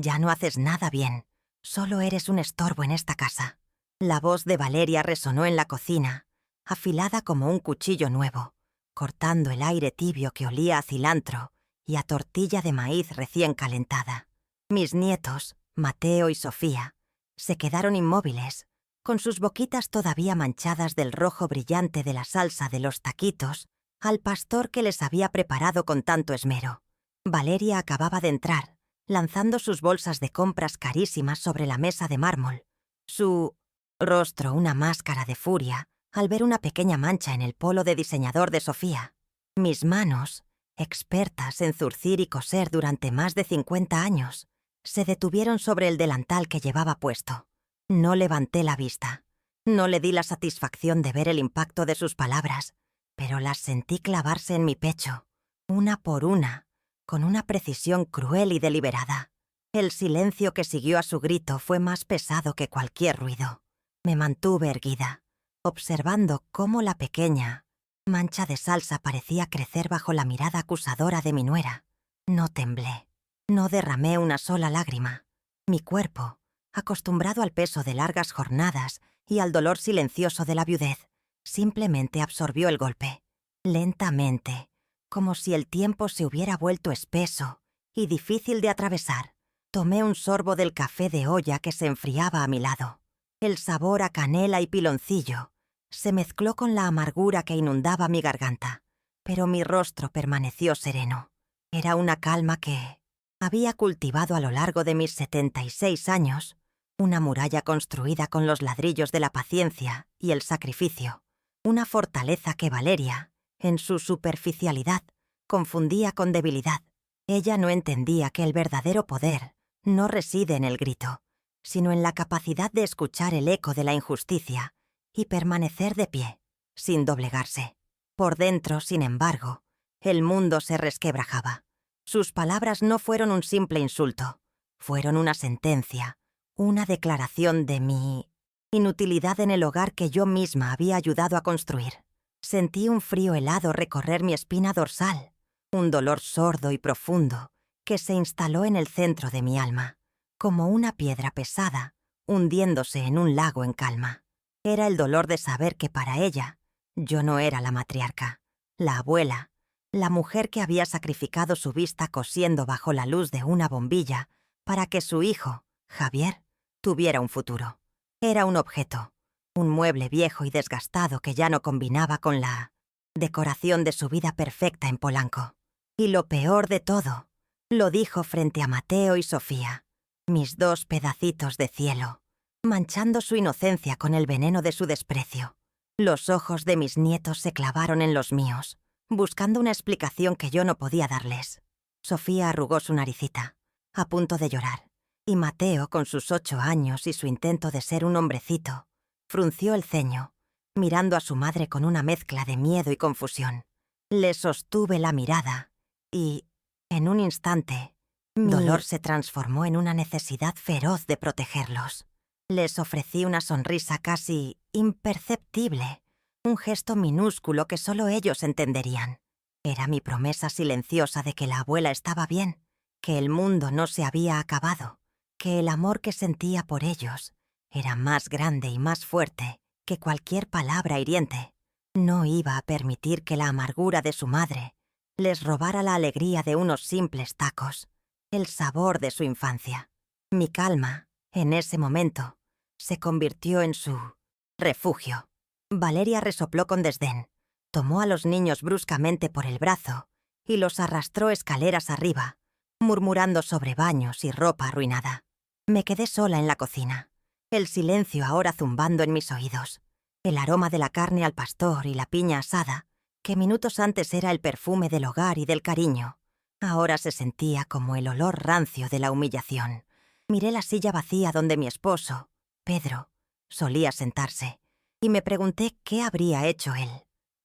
Ya no haces nada bien. Solo eres un estorbo en esta casa. La voz de Valeria resonó en la cocina, afilada como un cuchillo nuevo, cortando el aire tibio que olía a cilantro y a tortilla de maíz recién calentada. Mis nietos, Mateo y Sofía, se quedaron inmóviles, con sus boquitas todavía manchadas del rojo brillante de la salsa de los taquitos al pastor que les había preparado con tanto esmero. Valeria acababa de entrar, lanzando sus bolsas de compras carísimas sobre la mesa de mármol. Su rostro una máscara de furia al ver una pequeña mancha en el polo de diseñador de Sofía. Mis manos, expertas en zurcir y coser durante más de 50 años, se detuvieron sobre el delantal que llevaba puesto. No levanté la vista. No le di la satisfacción de ver el impacto de sus palabras, pero las sentí clavarse en mi pecho, una por una, con una precisión cruel y deliberada. El silencio que siguió a su grito fue más pesado que cualquier ruido. Me mantuve erguida, observando cómo la pequeña mancha de salsa parecía crecer bajo la mirada acusadora de mi nuera. No temblé. No derramé una sola lágrima. Mi cuerpo, acostumbrado al peso de largas jornadas y al dolor silencioso de la viudez, simplemente absorbió el golpe. Lentamente, como si el tiempo se hubiera vuelto espeso y difícil de atravesar, tomé un sorbo del café de olla que se enfriaba a mi lado. El sabor a canela y piloncillo se mezcló con la amargura que inundaba mi garganta, pero mi rostro permaneció sereno. Era una calma que había cultivado a lo largo de mis 76 años, una muralla construida con los ladrillos de la paciencia y el sacrificio, una fortaleza que Valeria, en su superficialidad, confundía con debilidad. Ella no entendía que el verdadero poder no reside en el grito, sino en la capacidad de escuchar el eco de la injusticia y permanecer de pie, sin doblegarse. Por dentro, sin embargo, el mundo se resquebrajaba. Sus palabras no fueron un simple insulto, fueron una sentencia, una declaración de mi inutilidad en el hogar que yo misma había ayudado a construir. Sentí un frío helado recorrer mi espina dorsal, un dolor sordo y profundo que se instaló en el centro de mi alma, como una piedra pesada hundiéndose en un lago en calma. Era el dolor de saber que para ella yo no era la matriarca, la abuela, la mujer que había sacrificado su vista cosiendo bajo la luz de una bombilla para que su hijo, Javier, tuviera un futuro. Era un objeto, un mueble viejo y desgastado que ya no combinaba con la decoración de su vida perfecta en Polanco. Y lo peor de todo, lo dijo frente a Mateo y Sofía, mis dos pedacitos de cielo, manchando su inocencia con el veneno de su desprecio. Los ojos de mis nietos se clavaron en los míos, buscando una explicación que yo no podía darles. Sofía arrugó su naricita, a punto de llorar, y Mateo, con sus 8 años y su intento de ser un hombrecito, frunció el ceño, mirando a su madre con una mezcla de miedo y confusión. Le sostuve la mirada y, en un instante, mi dolor se transformó en una necesidad feroz de protegerlos. Les ofrecí una sonrisa casi imperceptible, un gesto minúsculo que solo ellos entenderían. Era mi promesa silenciosa de que la abuela estaba bien, que el mundo no se había acabado, que el amor que sentía por ellos era más grande y más fuerte que cualquier palabra hiriente. No iba a permitir que la amargura de su madre les robara la alegría de unos simples tacos, el sabor de su infancia. Mi calma, en ese momento, se convirtió en su refugio. Valeria resopló con desdén, tomó a los niños bruscamente por el brazo y los arrastró escaleras arriba, murmurando sobre baños y ropa arruinada. Me quedé sola en la cocina, el silencio ahora zumbando en mis oídos, el aroma de la carne al pastor y la piña asada, que minutos antes era el perfume del hogar y del cariño, ahora se sentía como el olor rancio de la humillación. Miré la silla vacía donde mi esposo, Pedro, solía sentarse, y me pregunté qué habría hecho él.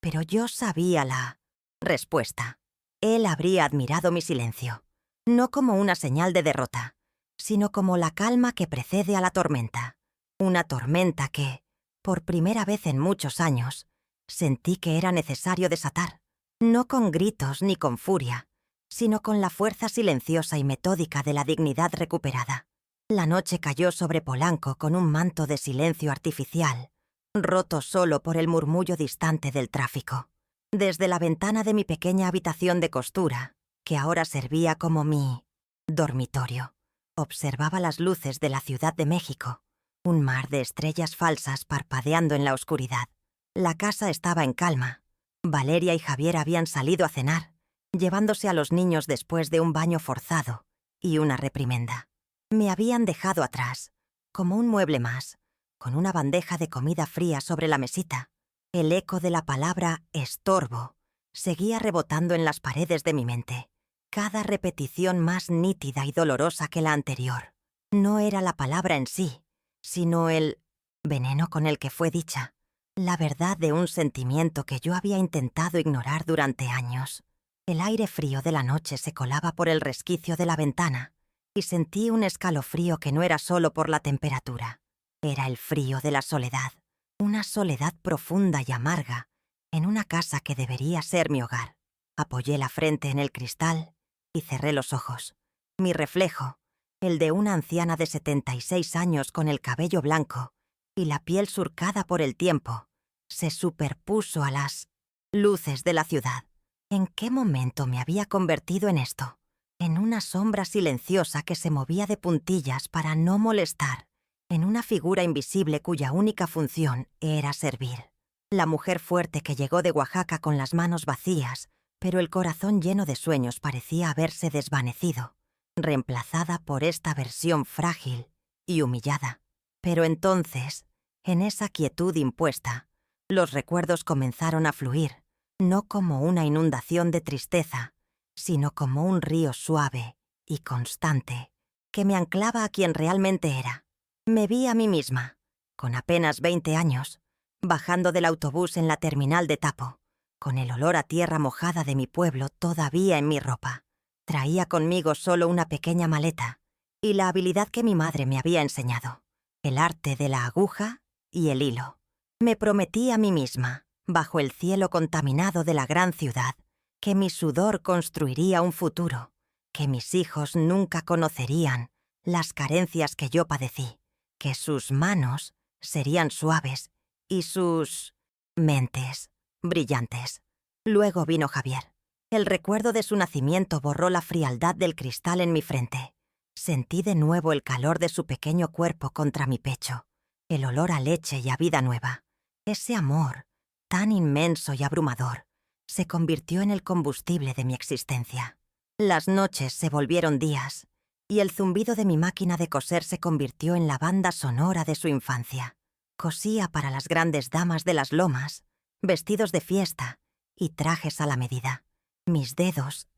Pero yo sabía la respuesta. Él habría admirado mi silencio, no como una señal de derrota, sino como la calma que precede a la tormenta. Una tormenta que, por primera vez en muchos años, sentí que era necesario desatar, no con gritos ni con furia, sino con la fuerza silenciosa y metódica de la dignidad recuperada. La noche cayó sobre Polanco con un manto de silencio artificial, roto solo por el murmullo distante del tráfico. Desde la ventana de mi pequeña habitación de costura, que ahora servía como mi dormitorio, observaba las luces de la Ciudad de México, un mar de estrellas falsas parpadeando en la oscuridad. La casa estaba en calma. Valeria y Javier habían salido a cenar, llevándose a los niños después de un baño forzado y una reprimenda. Me habían dejado atrás, como un mueble más, con una bandeja de comida fría sobre la mesita. El eco de la palabra estorbo seguía rebotando en las paredes de mi mente, cada repetición más nítida y dolorosa que la anterior. No era la palabra en sí, sino el veneno con el que fue dicha, la verdad de un sentimiento que yo había intentado ignorar durante años. El aire frío de la noche se colaba por el resquicio de la ventana y sentí un escalofrío que no era solo por la temperatura. Era el frío de la soledad, una soledad profunda y amarga, en una casa que debería ser mi hogar. Apoyé la frente en el cristal y cerré los ojos. Mi reflejo, el de una anciana de 76 años con el cabello blanco y la piel surcada por el tiempo, se superpuso a las luces de la ciudad. ¿En qué momento me había convertido en esto? En una sombra silenciosa que se movía de puntillas para no molestar, en una figura invisible cuya única función era servir. La mujer fuerte que llegó de Oaxaca con las manos vacías, pero el corazón lleno de sueños parecía haberse desvanecido, reemplazada por esta versión frágil y humillada. Pero entonces, en esa quietud impuesta, los recuerdos comenzaron a fluir, no como una inundación de tristeza, sino como un río suave y constante que me anclaba a quien realmente era. Me vi a mí misma, con apenas 20 años, bajando del autobús en la terminal de Tapo, con el olor a tierra mojada de mi pueblo todavía en mi ropa. Traía conmigo solo una pequeña maleta y la habilidad que mi madre me había enseñado, el arte de la aguja y el hilo. Me prometí a mí misma, bajo el cielo contaminado de la gran ciudad, que mi sudor construiría un futuro, que mis hijos nunca conocerían las carencias que yo padecí, que sus manos serían suaves y sus mentes brillantes. Luego vino Javier. El recuerdo de su nacimiento borró la frialdad del cristal en mi frente. Sentí de nuevo el calor de su pequeño cuerpo contra mi pecho, el olor a leche y a vida nueva. Ese amor, tan inmenso y abrumador, se convirtió en el combustible de mi existencia. Las noches se volvieron días, y el zumbido de mi máquina de coser se convirtió en la banda sonora de su infancia. Cosía para las grandes damas de las lomas, vestidos de fiesta y trajes a la medida. Mis dedos,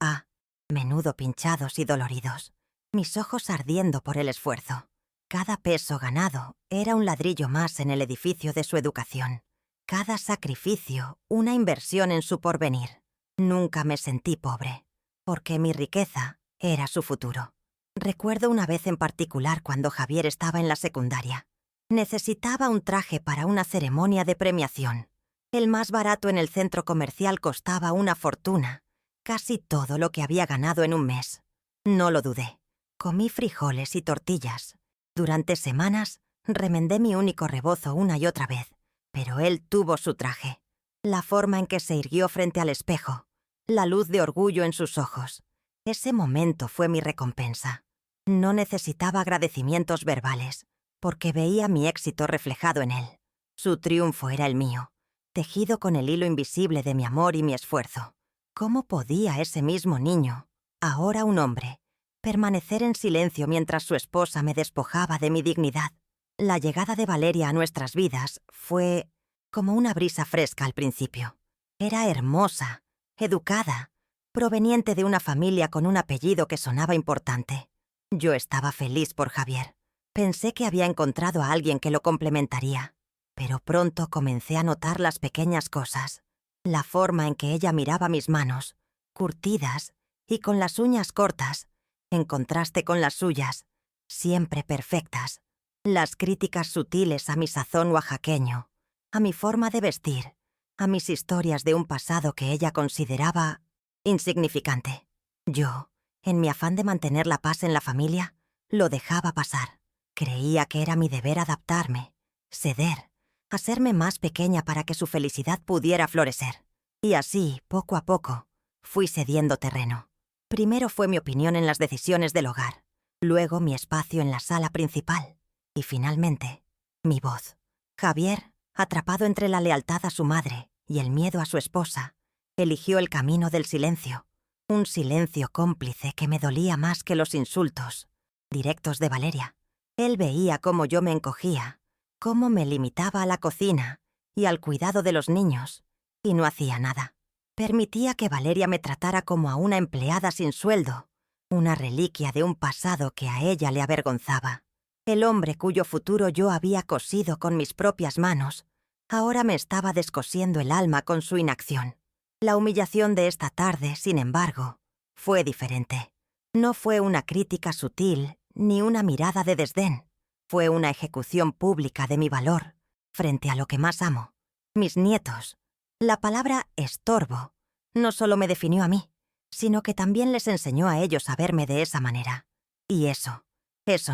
menudo pinchados y doloridos, mis ojos ardiendo por el esfuerzo. Cada peso ganado era un ladrillo más en el edificio de su educación. Cada sacrificio, una inversión en su porvenir. Nunca me sentí pobre, porque mi riqueza era su futuro. Recuerdo una vez en particular cuando Javier estaba en la secundaria. Necesitaba un traje para una ceremonia de premiación. El más barato en el centro comercial costaba una fortuna, casi todo lo que había ganado en un mes. No lo dudé. Comí frijoles y tortillas. Durante semanas remendé mi único rebozo una y otra vez, pero él tuvo su traje. La forma en que se irguió frente al espejo, la luz de orgullo en sus ojos. Ese momento fue mi recompensa. No necesitaba agradecimientos verbales, porque veía mi éxito reflejado en él. Su triunfo era el mío, tejido con el hilo invisible de mi amor y mi esfuerzo. ¿Cómo podía ese mismo niño, ahora un hombre, permanecer en silencio mientras su esposa me despojaba de mi dignidad? La llegada de Valeria a nuestras vidas fue como una brisa fresca al principio. Era hermosa, educada, proveniente de una familia con un apellido que sonaba importante. Yo estaba feliz por Javier. Pensé que había encontrado a alguien que lo complementaría, pero pronto comencé a notar las pequeñas cosas. La forma en que ella miraba mis manos, curtidas y con las uñas cortas, en contraste con las suyas, siempre perfectas. Las críticas sutiles a mi sazón oaxaqueño, a mi forma de vestir, a mis historias de un pasado que ella consideraba insignificante. Yo, en mi afán de mantener la paz en la familia, lo dejaba pasar. Creía que era mi deber adaptarme, ceder, hacerme más pequeña para que su felicidad pudiera florecer. Y así, poco a poco, fui cediendo terreno. Primero fue mi opinión en las decisiones del hogar, luego mi espacio en la sala principal y finalmente, mi voz. Javier, atrapado entre la lealtad a su madre y el miedo a su esposa, eligió el camino del silencio, un silencio cómplice que me dolía más que los insultos directos de Valeria. Él veía cómo yo me encogía, cómo me limitaba a la cocina y al cuidado de los niños, y no hacía nada. Permitía que Valeria me tratara como a una empleada sin sueldo, una reliquia de un pasado que a ella le avergonzaba. El hombre cuyo futuro yo había cosido con mis propias manos, ahora me estaba descosiendo el alma con su inacción. La humillación de esta tarde, sin embargo, fue diferente. No fue una crítica sutil ni una mirada de desdén. Fue una ejecución pública de mi valor frente a lo que más amo, mis nietos. La palabra estorbo no solo me definió a mí, sino que también les enseñó a ellos a verme de esa manera. Y eso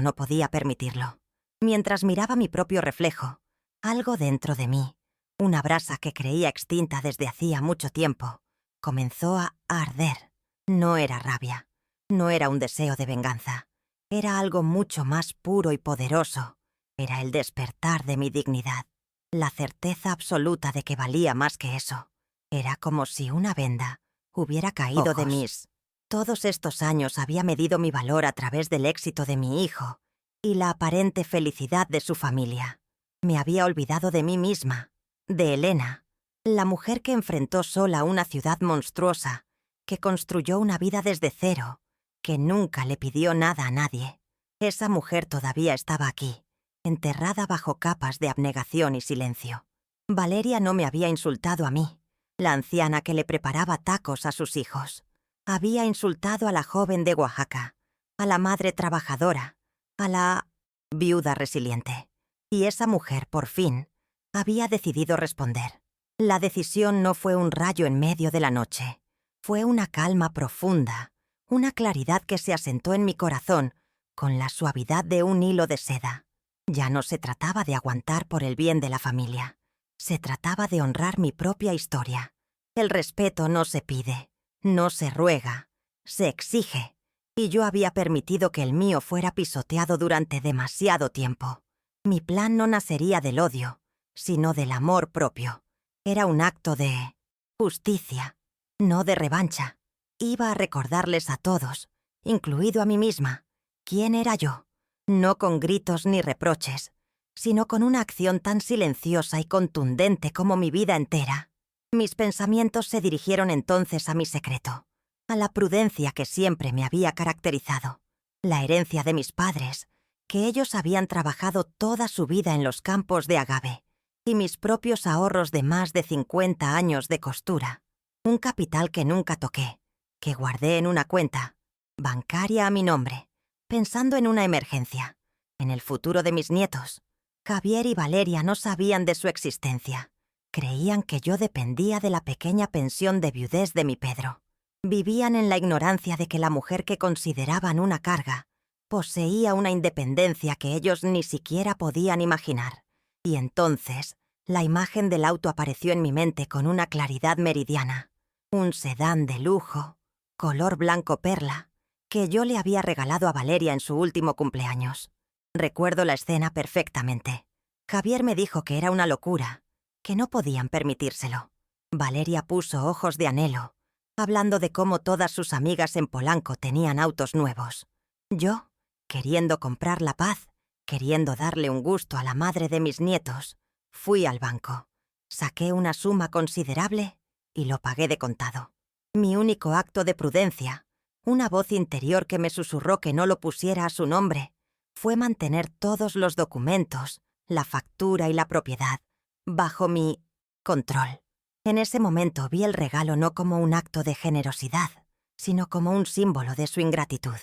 no podía permitirlo. Mientras miraba mi propio reflejo, algo dentro de mí, una brasa que creía extinta desde hacía mucho tiempo, comenzó a arder. No era rabia, no era un deseo de venganza, era algo mucho más puro y poderoso. Era el despertar de mi dignidad, la certeza absoluta de que valía más que eso. Era como si una venda hubiera caído de mis... Todos estos años había medido mi valor a través del éxito de mi hijo y la aparente felicidad de su familia. Me había olvidado de mí misma, de Elena, la mujer que enfrentó sola una ciudad monstruosa, que construyó una vida desde cero, que nunca le pidió nada a nadie. Esa mujer todavía estaba aquí, enterrada bajo capas de abnegación y silencio. Valeria no me había insultado a mí, la anciana que le preparaba tacos a sus hijos. Había insultado a la joven de Oaxaca, a la madre trabajadora, a la viuda resiliente. Y esa mujer, por fin, había decidido responder. La decisión no fue un rayo en medio de la noche. Fue una calma profunda, una claridad que se asentó en mi corazón con la suavidad de un hilo de seda. Ya no se trataba de aguantar por el bien de la familia. Se trataba de honrar mi propia historia. El respeto no se pide, no se ruega, se exige. Y yo había permitido que el mío fuera pisoteado durante demasiado tiempo. Mi plan no nacería del odio, sino del amor propio. Era un acto de justicia, no de revancha. Iba a recordarles a todos, incluido a mí misma, quién era yo, no con gritos ni reproches, sino con una acción tan silenciosa y contundente como mi vida entera. Mis pensamientos se dirigieron entonces a mi secreto, a la prudencia que siempre me había caracterizado, la herencia de mis padres, que ellos habían trabajado toda su vida en los campos de agave, y mis propios ahorros de más de 50 años de costura, un capital que nunca toqué, que guardé en una cuenta bancaria a mi nombre, pensando en una emergencia, en el futuro de mis nietos. Javier y Valeria no sabían de su existencia. Creían que yo dependía de la pequeña pensión de viudez de mi Pedro. Vivían en la ignorancia de que la mujer que consideraban una carga poseía una independencia que ellos ni siquiera podían imaginar. Y entonces, la imagen del auto apareció en mi mente con una claridad meridiana. Un sedán de lujo, color blanco perla, que yo le había regalado a Valeria en su último cumpleaños. Recuerdo la escena perfectamente. Javier me dijo que era una locura, que no podían permitírselo. Valeria puso ojos de anhelo, hablando de cómo todas sus amigas en Polanco tenían autos nuevos. Yo, queriendo comprar la paz, queriendo darle un gusto a la madre de mis nietos, fui al banco. Saqué una suma considerable y lo pagué de contado. Mi único acto de prudencia, una voz interior que me susurró que no lo pusiera a su nombre, fue mantener todos los documentos, la factura y la propiedad bajo mi control. En ese momento vi el regalo no como un acto de generosidad, sino como un símbolo de su ingratitud.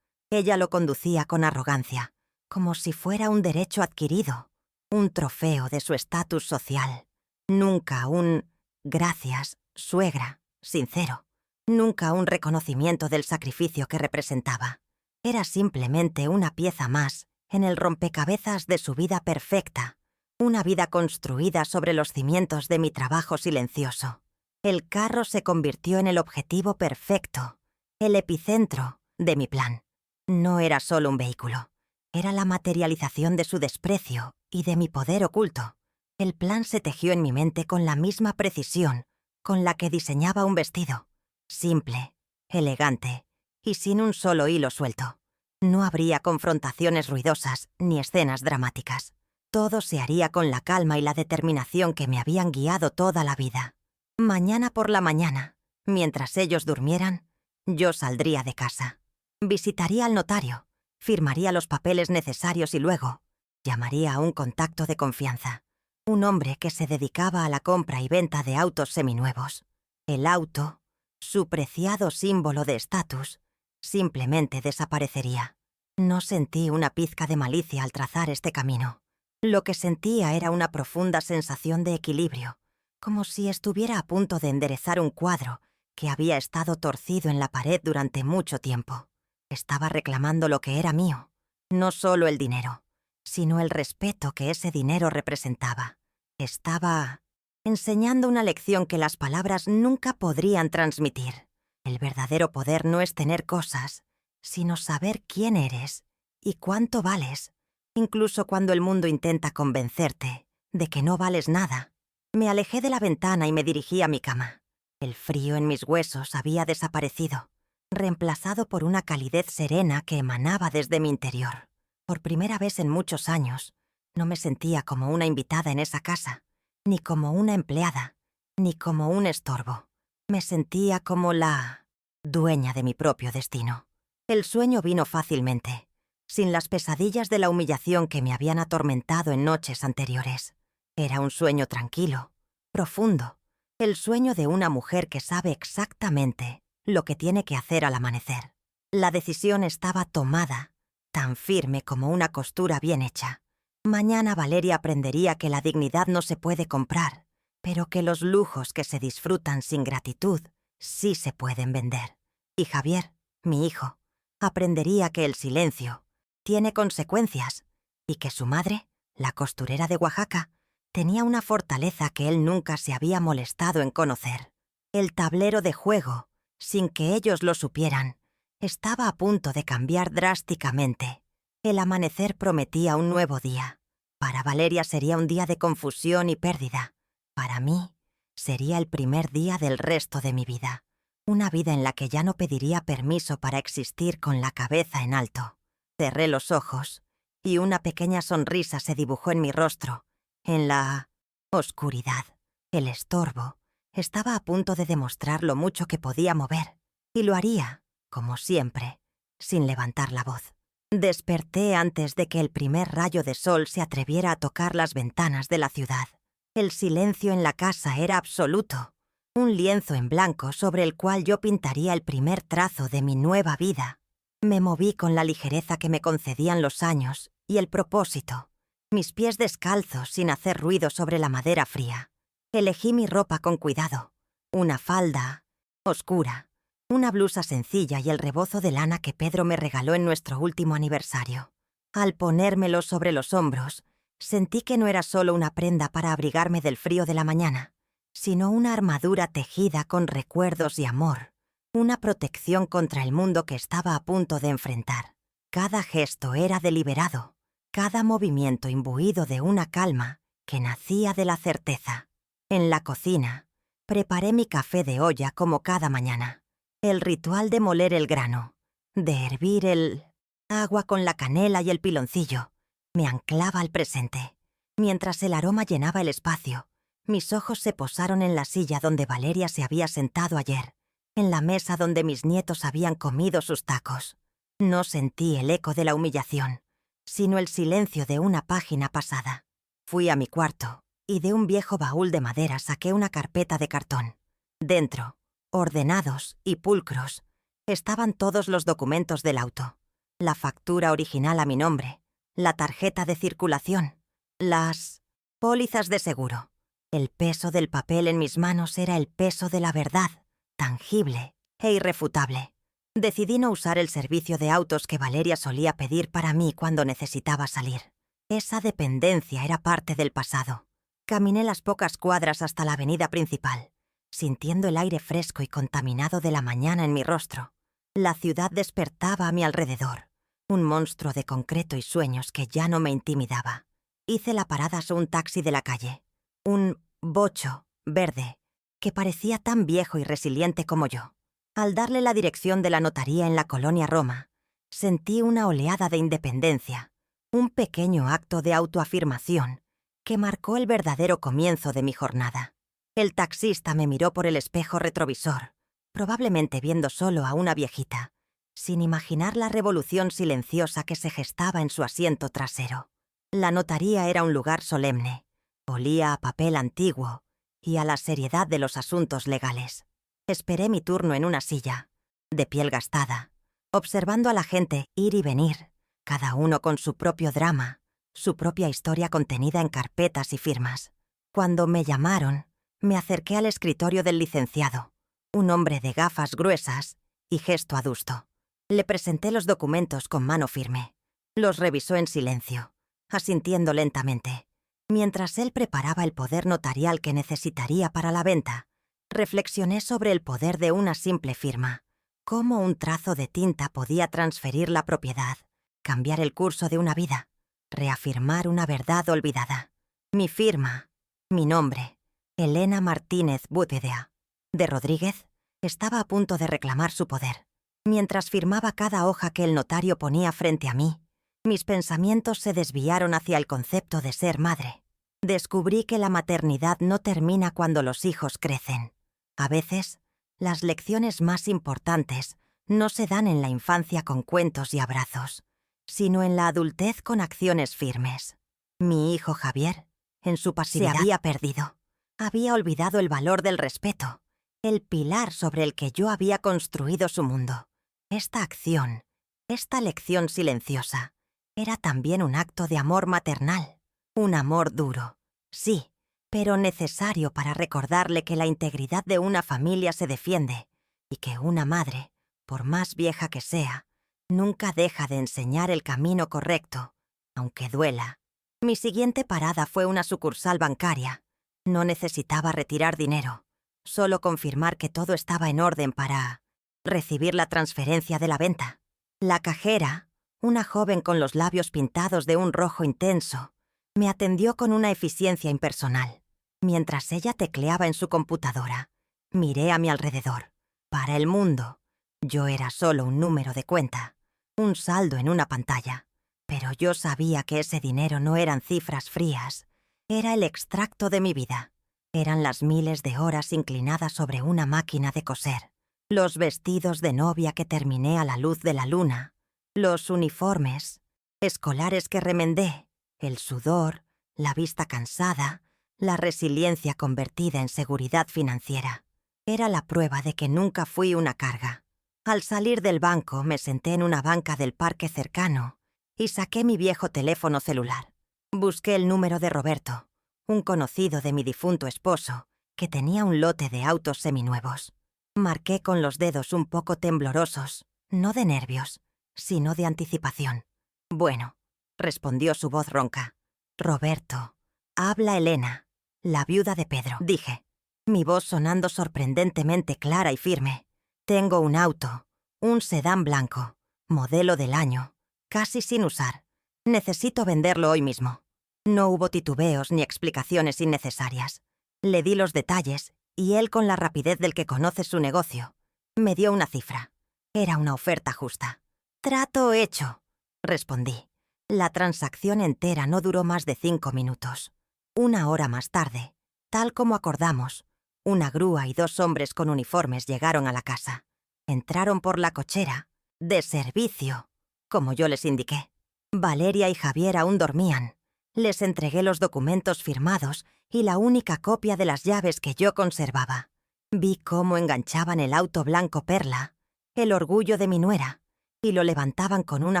Ella lo conducía con arrogancia, como si fuera un derecho adquirido, un trofeo de su estatus social. Nunca un «gracias, suegra», sincero. Nunca un reconocimiento del sacrificio que representaba. Era simplemente una pieza más en el rompecabezas de su vida perfecta, una vida construida sobre los cimientos de mi trabajo silencioso. El carro se convirtió en el objetivo perfecto, el epicentro de mi plan. No era solo un vehículo, era la materialización de su desprecio y de mi poder oculto. El plan se tejió en mi mente con la misma precisión con la que diseñaba un vestido. Simple, elegante y sin un solo hilo suelto. No habría confrontaciones ruidosas ni escenas dramáticas. Todo se haría con la calma y la determinación que me habían guiado toda la vida. Mañana por la mañana, mientras ellos durmieran, yo saldría de casa. Visitaría al notario, firmaría los papeles necesarios y luego llamaría a un contacto de confianza. Un hombre que se dedicaba a la compra y venta de autos seminuevos. El auto, su preciado símbolo de estatus, simplemente desaparecería. No sentí una pizca de malicia al trazar este camino. Lo que sentía era una profunda sensación de equilibrio, como si estuviera a punto de enderezar un cuadro que había estado torcido en la pared durante mucho tiempo. Estaba reclamando lo que era mío, no solo el dinero, sino el respeto que ese dinero representaba. Estaba enseñando una lección que las palabras nunca podrían transmitir. El verdadero poder no es tener cosas, sino saber quién eres y cuánto vales, incluso cuando el mundo intenta convencerte de que no vales nada. Me alejé de la ventana y me dirigí a mi cama. El frío en mis huesos había desaparecido, reemplazado por una calidez serena que emanaba desde mi interior. Por primera vez en muchos años, no me sentía como una invitada en esa casa, ni como una empleada, ni como un estorbo. Me sentía como la dueña de mi propio destino. El sueño vino fácilmente, sin las pesadillas de la humillación que me habían atormentado en noches anteriores. Era un sueño tranquilo, profundo, el sueño de una mujer que sabe exactamente lo que tiene que hacer al amanecer. La decisión estaba tomada, tan firme como una costura bien hecha. Mañana Valeria aprendería que la dignidad no se puede comprar, pero que los lujos que se disfrutan sin gratitud sí se pueden vender. Y Javier, mi hijo, aprendería que el silencio tiene consecuencias y que su madre, la costurera de Oaxaca, tenía una fortaleza que él nunca se había molestado en conocer. El tablero de juego, sin que ellos lo supieran, estaba a punto de cambiar drásticamente. El amanecer prometía un nuevo día. Para Valeria sería un día de confusión y pérdida. Para mí, sería el primer día del resto de mi vida. Una vida en la que ya no pediría permiso para existir con la cabeza en alto. Cerré los ojos y una pequeña sonrisa se dibujó en mi rostro. En la oscuridad, el estorbo estaba a punto de demostrar lo mucho que podía mover, y lo haría, como siempre, sin levantar la voz. Desperté antes de que el primer rayo de sol se atreviera a tocar las ventanas de la ciudad. El silencio en la casa era absoluto, un lienzo en blanco sobre el cual yo pintaría el primer trazo de mi nueva vida. Me moví con la ligereza que me concedían los años y el propósito, mis pies descalzos sin hacer ruido sobre la madera fría. Elegí mi ropa con cuidado, una falda oscura, una blusa sencilla y el rebozo de lana que Pedro me regaló en nuestro último aniversario. Al ponérmelo sobre los hombros, sentí que no era solo una prenda para abrigarme del frío de la mañana, sino una armadura tejida con recuerdos y amor, una protección contra el mundo que estaba a punto de enfrentar. Cada gesto era deliberado, cada movimiento imbuido de una calma que nacía de la certeza. En la cocina, preparé mi café de olla como cada mañana. El ritual de moler el grano, de hervir el agua con la canela y el piloncillo, me anclaba al presente. Mientras el aroma llenaba el espacio, mis ojos se posaron en la silla donde Valeria se había sentado ayer, en la mesa donde mis nietos habían comido sus tacos. No sentí el eco de la humillación, sino el silencio de una página pasada. Fui a mi cuarto y de un viejo baúl de madera saqué una carpeta de cartón. Dentro, ordenados y pulcros, estaban todos los documentos del auto. La factura original a mi nombre, la tarjeta de circulación, las pólizas de seguro. El peso del papel en mis manos era el peso de la verdad, tangible e irrefutable. Decidí no usar el servicio de autos que Valeria solía pedir para mí cuando necesitaba salir. Esa dependencia era parte del pasado. Caminé las pocas cuadras hasta la avenida principal, sintiendo el aire fresco y contaminado de la mañana en mi rostro. La ciudad despertaba a mi alrededor, un monstruo de concreto y sueños que ya no me intimidaba. Hice la parada a un taxi de la calle, un bocho verde, que parecía tan viejo y resiliente como yo. Al darle la dirección de la notaría en la colonia Roma, sentí una oleada de independencia, un pequeño acto de autoafirmación que marcó el verdadero comienzo de mi jornada. El taxista me miró por el espejo retrovisor, probablemente viendo solo a una viejita, sin imaginar la revolución silenciosa que se gestaba en su asiento trasero. La notaría era un lugar solemne, olía a papel antiguo y a la seriedad de los asuntos legales. Esperé mi turno en una silla, de piel gastada, observando a la gente ir y venir, cada uno con su propio drama, su propia historia contenida en carpetas y firmas. Cuando me llamaron, me acerqué al escritorio del licenciado, un hombre de gafas gruesas y gesto adusto. Le presenté los documentos con mano firme. Los revisó en silencio, asintiendo lentamente. Mientras él preparaba el poder notarial que necesitaría para la venta, reflexioné sobre el poder de una simple firma. Cómo un trazo de tinta podía transferir la propiedad, cambiar el curso de una vida, reafirmar una verdad olvidada. Mi firma, mi nombre, Elena Martínez Bútedea, de Rodríguez, estaba a punto de reclamar su poder. Mientras firmaba cada hoja que el notario ponía frente a mí, mis pensamientos se desviaron hacia el concepto de ser madre. Descubrí que la maternidad no termina cuando los hijos crecen. A veces, las lecciones más importantes no se dan en la infancia con cuentos y abrazos, sino en la adultez con acciones firmes. Mi hijo Javier, en su pasividad, se había perdido. Había olvidado el valor del respeto, el pilar sobre el que yo había construido su mundo. Esta acción, esta lección silenciosa, era también un acto de amor maternal. Un amor duro, sí, pero necesario para recordarle que la integridad de una familia se defiende y que una madre, por más vieja que sea, nunca deja de enseñar el camino correcto, aunque duela. Mi siguiente parada fue una sucursal bancaria. No necesitaba retirar dinero, solo confirmar que todo estaba en orden para recibir la transferencia de la venta. La cajera, una joven con los labios pintados de un rojo intenso, me atendió con una eficiencia impersonal. Mientras ella tecleaba en su computadora, miré a mi alrededor. Para el mundo, yo era solo un número de cuenta, un saldo en una pantalla. Pero yo sabía que ese dinero no eran cifras frías, era el extracto de mi vida. Eran las miles de horas inclinadas sobre una máquina de coser, los vestidos de novia que terminé a la luz de la luna, los uniformes escolares que remendé, el sudor, la vista cansada, la resiliencia convertida en seguridad financiera. Era la prueba de que nunca fui una carga. Al salir del banco me senté en una banca del parque cercano y saqué mi viejo teléfono celular. Busqué el número de Roberto, un conocido de mi difunto esposo, que tenía un lote de autos seminuevos. Marqué con los dedos un poco temblorosos, no de nervios, sino de anticipación. «Bueno», respondió su voz ronca. «Roberto, habla Elena, la viuda de Pedro», dije, mi voz sonando sorprendentemente clara y firme. «Tengo un auto, un sedán blanco, modelo del año, casi sin usar. Necesito venderlo hoy mismo». No hubo titubeos ni explicaciones innecesarias. Le di los detalles y él, con la rapidez del que conoce su negocio, me dio una cifra. Era una oferta justa. «Trato hecho», respondí. La transacción entera no duró más de 5 minutos. 1 hora más tarde, tal como acordamos, una grúa y 2 hombres con uniformes llegaron a la casa. Entraron por la cochera, de servicio, como yo les indiqué. Valeria y Javier aún dormían. Les entregué los documentos firmados y la única copia de las llaves que yo conservaba. Vi cómo enganchaban el auto blanco perla, el orgullo de mi nuera, y lo levantaban con una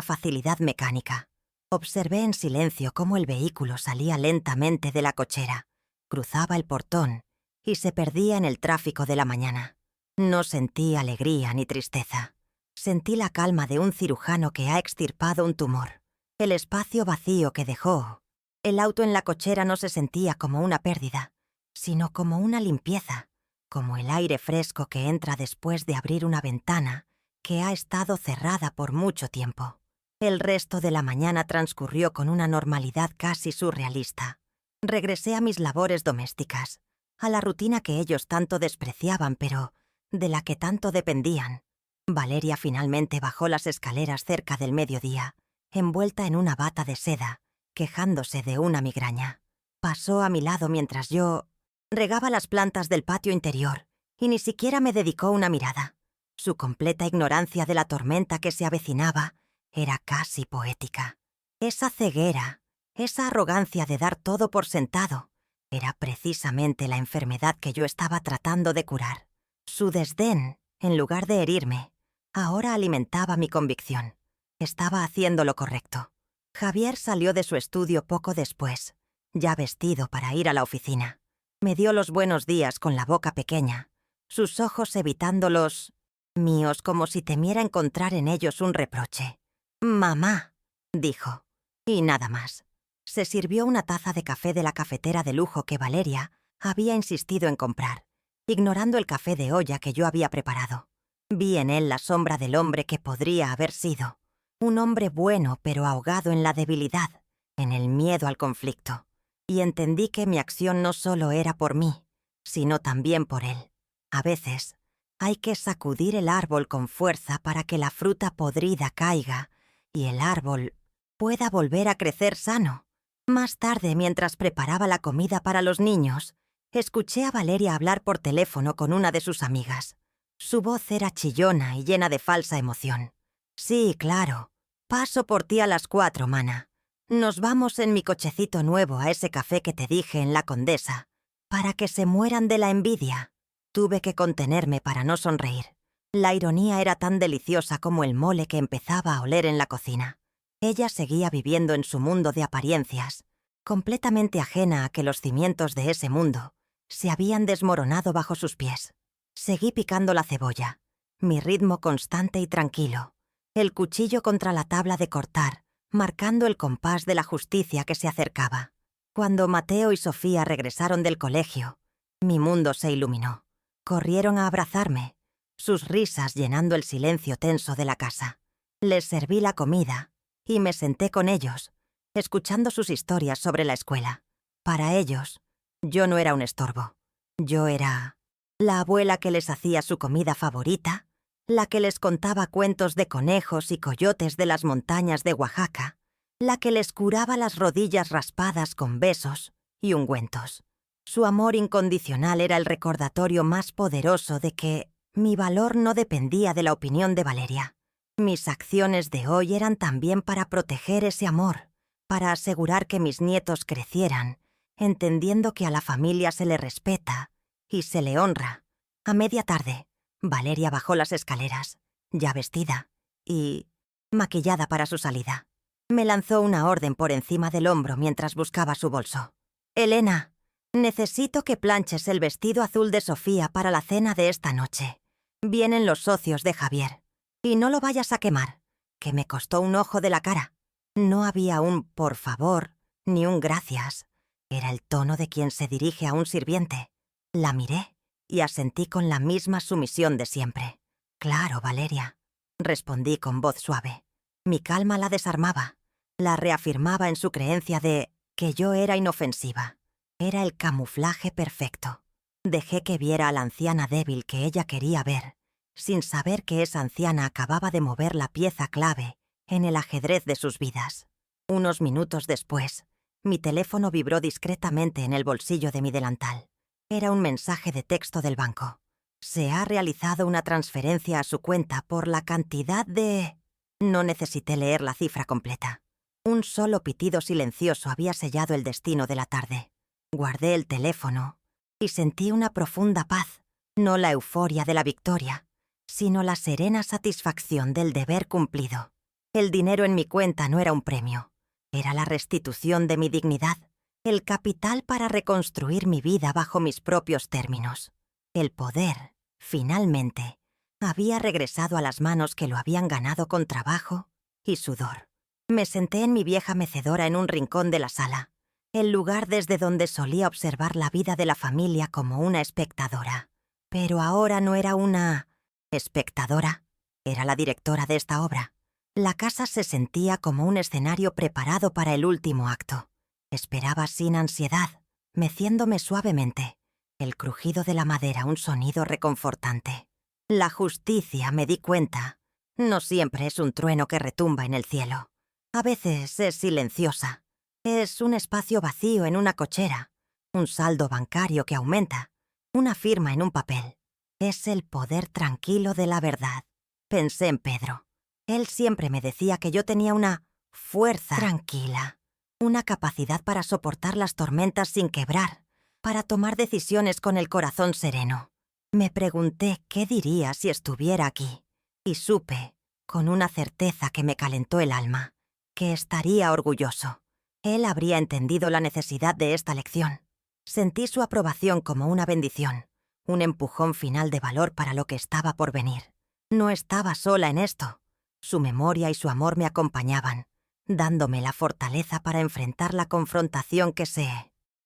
facilidad mecánica. Observé en silencio cómo el vehículo salía lentamente de la cochera, cruzaba el portón y se perdía en el tráfico de la mañana. No sentí alegría ni tristeza. Sentí la calma de un cirujano que ha extirpado un tumor. El espacio vacío que dejó. El auto en la cochera no se sentía como una pérdida, sino como una limpieza, como el aire fresco que entra después de abrir una ventana que ha estado cerrada por mucho tiempo. El resto de la mañana transcurrió con una normalidad casi surrealista. Regresé a mis labores domésticas, a la rutina que ellos tanto despreciaban, pero de la que tanto dependían. Valeria finalmente bajó las escaleras cerca del mediodía, envuelta en una bata de seda, quejándose de una migraña. Pasó a mi lado mientras yo regaba las plantas del patio interior y ni siquiera me dedicó una mirada. Su completa ignorancia de la tormenta que se avecinaba era casi poética. Esa ceguera, esa arrogancia de dar todo por sentado, era precisamente la enfermedad que yo estaba tratando de curar. Su desdén, en lugar de herirme, ahora alimentaba mi convicción. Estaba haciendo lo correcto. Javier salió de su estudio poco después, ya vestido para ir a la oficina. Me dio los buenos días con la boca pequeña, sus ojos evitando los míos como si temiera encontrar en ellos un reproche. «Mamá», dijo, y nada más. Se sirvió una taza de café de la cafetera de lujo que Valeria había insistido en comprar, ignorando el café de olla que yo había preparado. Vi en él la sombra del hombre que podría haber sido. Un hombre bueno pero ahogado en la debilidad, en el miedo al conflicto. Y entendí que mi acción no solo era por mí, sino también por él. A veces, hay que sacudir el árbol con fuerza para que la fruta podrida caiga y el árbol pueda volver a crecer sano. Más tarde, mientras preparaba la comida para los niños, escuché a Valeria hablar por teléfono con una de sus amigas. Su voz era chillona y llena de falsa emoción. «Sí, claro. Paso por ti a las 4, mana. Nos vamos en mi cochecito nuevo a ese café que te dije en La Condesa, para que se mueran de la envidia». Tuve que contenerme para no sonreír. La ironía era tan deliciosa como el mole que empezaba a oler en la cocina. Ella seguía viviendo en su mundo de apariencias, completamente ajena a que los cimientos de ese mundo se habían desmoronado bajo sus pies. Seguí picando la cebolla, mi ritmo constante y tranquilo, el cuchillo contra la tabla de cortar, marcando el compás de la justicia que se acercaba. Cuando Mateo y Sofía regresaron del colegio, mi mundo se iluminó. Corrieron a abrazarme, sus risas llenando el silencio tenso de la casa. Les serví la comida y me senté con ellos, escuchando sus historias sobre la escuela. Para ellos, yo no era un estorbo. Yo era la abuela que les hacía su comida favorita, la que les contaba cuentos de conejos y coyotes de las montañas de Oaxaca, la que les curaba las rodillas raspadas con besos y ungüentos. Su amor incondicional era el recordatorio más poderoso de que mi valor no dependía de la opinión de Valeria. Mis acciones de hoy eran también para proteger ese amor, para asegurar que mis nietos crecieran, entendiendo que a la familia se le respeta y se le honra. A media tarde, Valeria bajó las escaleras, ya vestida y maquillada para su salida. Me lanzó una orden por encima del hombro mientras buscaba su bolso. «Elena, necesito que planches el vestido azul de Sofía para la cena de esta noche. Vienen los socios de Javier. Y no lo vayas a quemar, que me costó un ojo de la cara». No había un «por favor» ni un «gracias». Era el tono de quien se dirige a un sirviente. La miré y asentí con la misma sumisión de siempre. «Claro, Valeria», respondí con voz suave. Mi calma la desarmaba, la reafirmaba en su creencia de que yo era inofensiva. Era el camuflaje perfecto. Dejé que viera a la anciana débil que ella quería ver, sin saber que esa anciana acababa de mover la pieza clave en el ajedrez de sus vidas. Unos minutos después, mi teléfono vibró discretamente en el bolsillo de mi delantal. Era un mensaje de texto del banco. Se ha realizado una transferencia a su cuenta por la cantidad de... No necesité leer la cifra completa. Un solo pitido silencioso había sellado el destino de la tarde. Guardé el teléfono y sentí una profunda paz, no la euforia de la victoria, sino la serena satisfacción del deber cumplido. El dinero en mi cuenta no era un premio, era la restitución de mi dignidad, el capital para reconstruir mi vida bajo mis propios términos. El poder Finalmente, había regresado a las manos que lo habían ganado con trabajo y sudor. Me senté en mi vieja mecedora en un rincón de la sala, el lugar desde donde solía observar la vida de la familia como una espectadora. Pero ahora no era una espectadora, era la directora de esta obra. La casa se sentía como un escenario preparado para el último acto. Esperaba sin ansiedad, meciéndome suavemente. El crujido de la madera, un sonido reconfortante. La justicia, me di cuenta, no siempre es un trueno que retumba en el cielo. A veces es silenciosa. Es un espacio vacío en una cochera, un saldo bancario que aumenta, una firma en un papel. Es el poder tranquilo de la verdad. Pensé en Pedro. Él siempre me decía que yo tenía una fuerza tranquila, una capacidad para soportar las tormentas sin quebrar, para tomar decisiones con el corazón sereno. Me pregunté qué diría si estuviera aquí, y supe, con una certeza que me calentó el alma, que estaría orgulloso. Él habría entendido la necesidad de esta lección. Sentí su aprobación como una bendición, un empujón final de valor para lo que estaba por venir. No estaba sola en esto. Su memoria y su amor me acompañaban, dándome la fortaleza para enfrentar la confrontación que se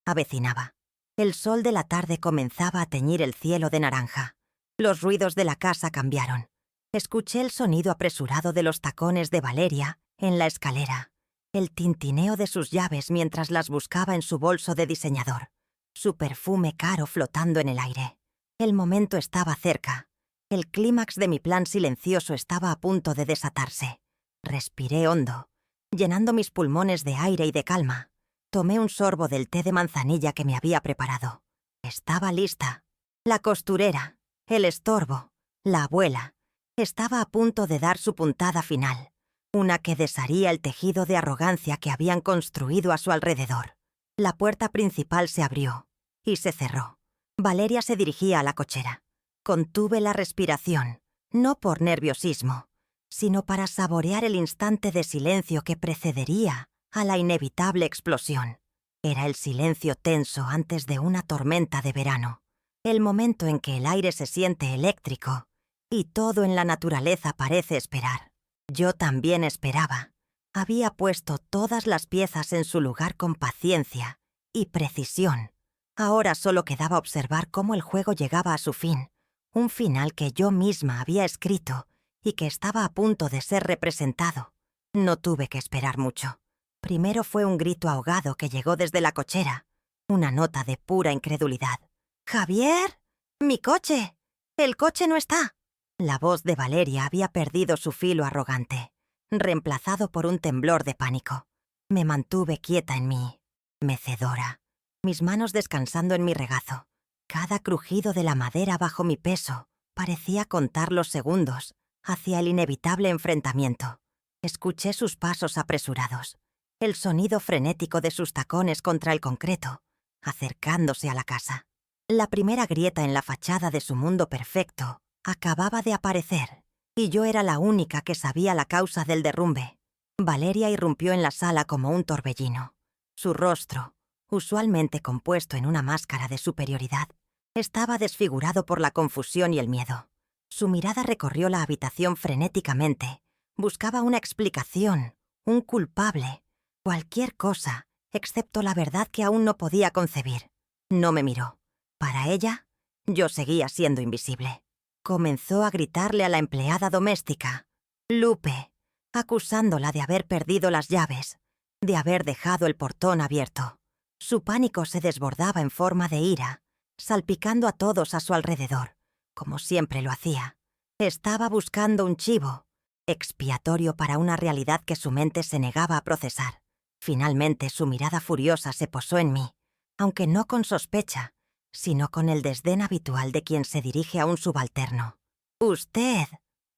avecinaba. El sol de la tarde comenzaba a teñir el cielo de naranja. Los ruidos de la casa cambiaron. Escuché el sonido apresurado de los tacones de Valeria en la escalera, el tintineo de sus llaves mientras las buscaba en su bolso de diseñador, su perfume caro flotando en el aire. El momento estaba cerca. El clímax de mi plan silencioso estaba a punto de desatarse. Respiré hondo, llenando mis pulmones de aire y de calma. Tomé un sorbo del té de manzanilla que me había preparado. Estaba lista. La costurera, el estorbo, la abuela, estaba a punto de dar su puntada final, una que desharía el tejido de arrogancia que habían construido a su alrededor. La puerta principal se abrió y se cerró. Valeria se dirigía a la cochera. Contuve la respiración, no por nerviosismo, sino para saborear el instante de silencio que precedería a la inevitable explosión. Era el silencio tenso antes de una tormenta de verano, el momento en que el aire se siente eléctrico y todo en la naturaleza parece esperar. Yo también esperaba. Había puesto todas las piezas en su lugar con paciencia y precisión. Ahora solo quedaba observar cómo el juego llegaba a su fin, un final que yo misma había escrito y que estaba a punto de ser representado. No tuve que esperar mucho. Primero fue un grito ahogado que llegó desde la cochera, una nota de pura incredulidad. «¡Javier! ¡Mi coche! ¡El coche no está!». La voz de Valeria había perdido su filo arrogante, reemplazado por un temblor de pánico. Me mantuve quieta en mi mecedora, mis manos descansando en mi regazo. Cada crujido de la madera bajo mi peso parecía contar los segundos hacia el inevitable enfrentamiento. Escuché sus pasos apresurados, el sonido frenético de sus tacones contra el concreto, acercándose a la casa. La primera grieta en la fachada de su mundo perfecto acababa de aparecer, y yo era la única que sabía la causa del derrumbe. Valeria irrumpió en la sala como un torbellino. Su rostro, usualmente compuesto en una máscara de superioridad, estaba desfigurado por la confusión y el miedo. Su mirada recorrió la habitación frenéticamente. Buscaba una explicación, un culpable, cualquier cosa, excepto la verdad que aún no podía concebir. No me miró. Para ella, yo seguía siendo invisible. Comenzó a gritarle a la empleada doméstica, Lupe, acusándola de haber perdido las llaves, de haber dejado el portón abierto. Su pánico se desbordaba en forma de ira, salpicando a todos a su alrededor, como siempre lo hacía. Estaba buscando un chivo, expiatorio para una realidad que su mente se negaba a procesar. Finalmente su mirada furiosa se posó en mí, aunque no con sospecha, sino con el desdén habitual de quien se dirige a un subalterno. «Usted»,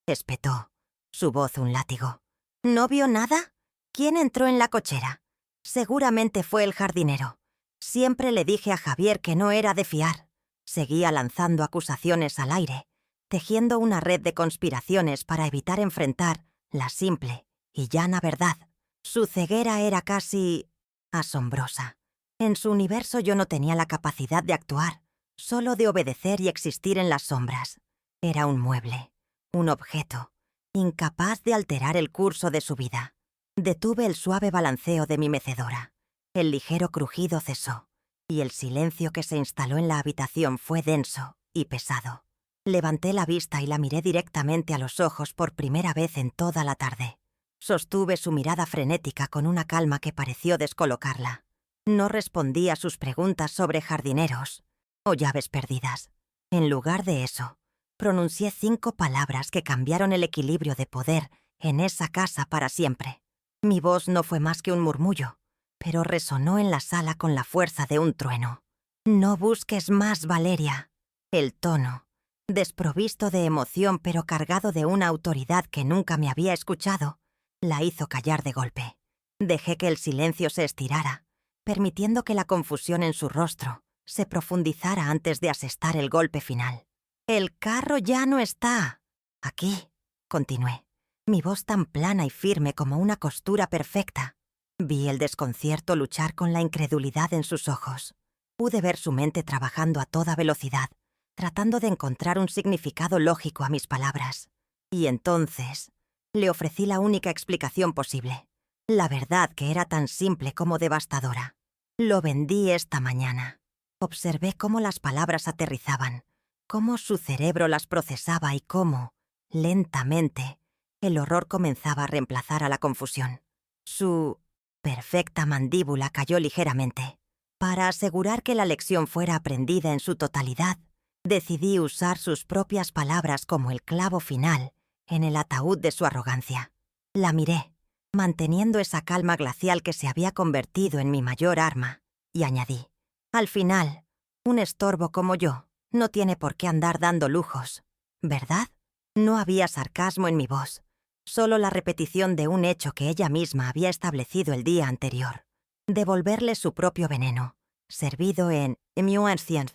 espetó, su voz un látigo. «¿No vio nada? ¿Quién entró en la cochera? Seguramente fue el jardinero. Siempre le dije a Javier que no era de fiar». Seguía lanzando acusaciones al aire, tejiendo una red de conspiraciones para evitar enfrentar la simple y llana verdad. Su ceguera era casi asombrosa. En su universo yo no tenía la capacidad de actuar. solo de obedecer y existir en las sombras. Era un mueble, un objeto, incapaz de alterar el curso de su vida. Detuve el suave balanceo de mi mecedora. El ligero crujido cesó, y el silencio que se instaló en la habitación fue denso y pesado. Levanté la vista y la miré directamente a los ojos por primera vez en toda la tarde. Sostuve su mirada frenética con una calma que pareció descolocarla. No respondí a sus preguntas sobre jardineros o llaves perdidas. En lugar de eso, pronuncié 5 palabras que cambiaron el equilibrio de poder en esa casa para siempre. Mi voz no fue más que un murmullo, pero resonó en la sala con la fuerza de un trueno. «No busques más, Valeria». El tono, desprovisto de emoción pero cargado de una autoridad que nunca me había escuchado, la hizo callar de golpe. Dejé que el silencio se estirara, permitiendo que la confusión en su rostro se profundizara antes de asestar el golpe final. «El carro ya no está aquí», continué, mi voz tan plana y firme como una costura perfecta. Vi el desconcierto luchar con la incredulidad en sus ojos. Pude ver su mente trabajando a toda velocidad, tratando de encontrar un significado lógico a mis palabras. Y entonces le ofrecí la única explicación posible. La verdad que era tan simple como devastadora. «Lo vendí esta mañana». Observé cómo las palabras aterrizaban, cómo su cerebro las procesaba y cómo, lentamente, el horror comenzaba a reemplazar a la confusión. Su perfecta mandíbula cayó ligeramente. Para asegurar que la lección fuera aprendida en su totalidad, decidí usar sus propias palabras como el clavo final en el ataúd de su arrogancia. La miré, manteniendo esa calma glacial que se había convertido en mi mayor arma, y añadí: «Al final, un estorbo como yo no tiene por qué andar dando lujos, ¿verdad?» No había sarcasmo en mi voz, solo la repetición de un hecho que ella misma había establecido el día anterior. Devolverle su propio veneno, servido en mieux ancien.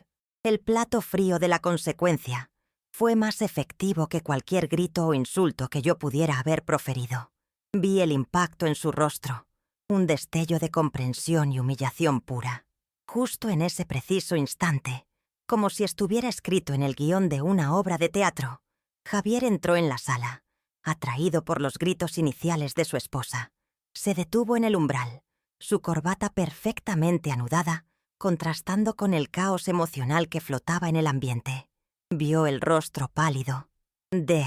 El plato frío de la consecuencia fue más efectivo que cualquier grito o insulto que yo pudiera haber proferido. Vi el impacto en su rostro, un destello de comprensión y humillación pura. Justo en ese preciso instante, como si estuviera escrito en el guión de una obra de teatro, Javier entró en la sala, atraído por los gritos iniciales de su esposa. Se detuvo en el umbral, su corbata perfectamente anudada, contrastando con el caos emocional que flotaba en el ambiente. Vio el rostro pálido de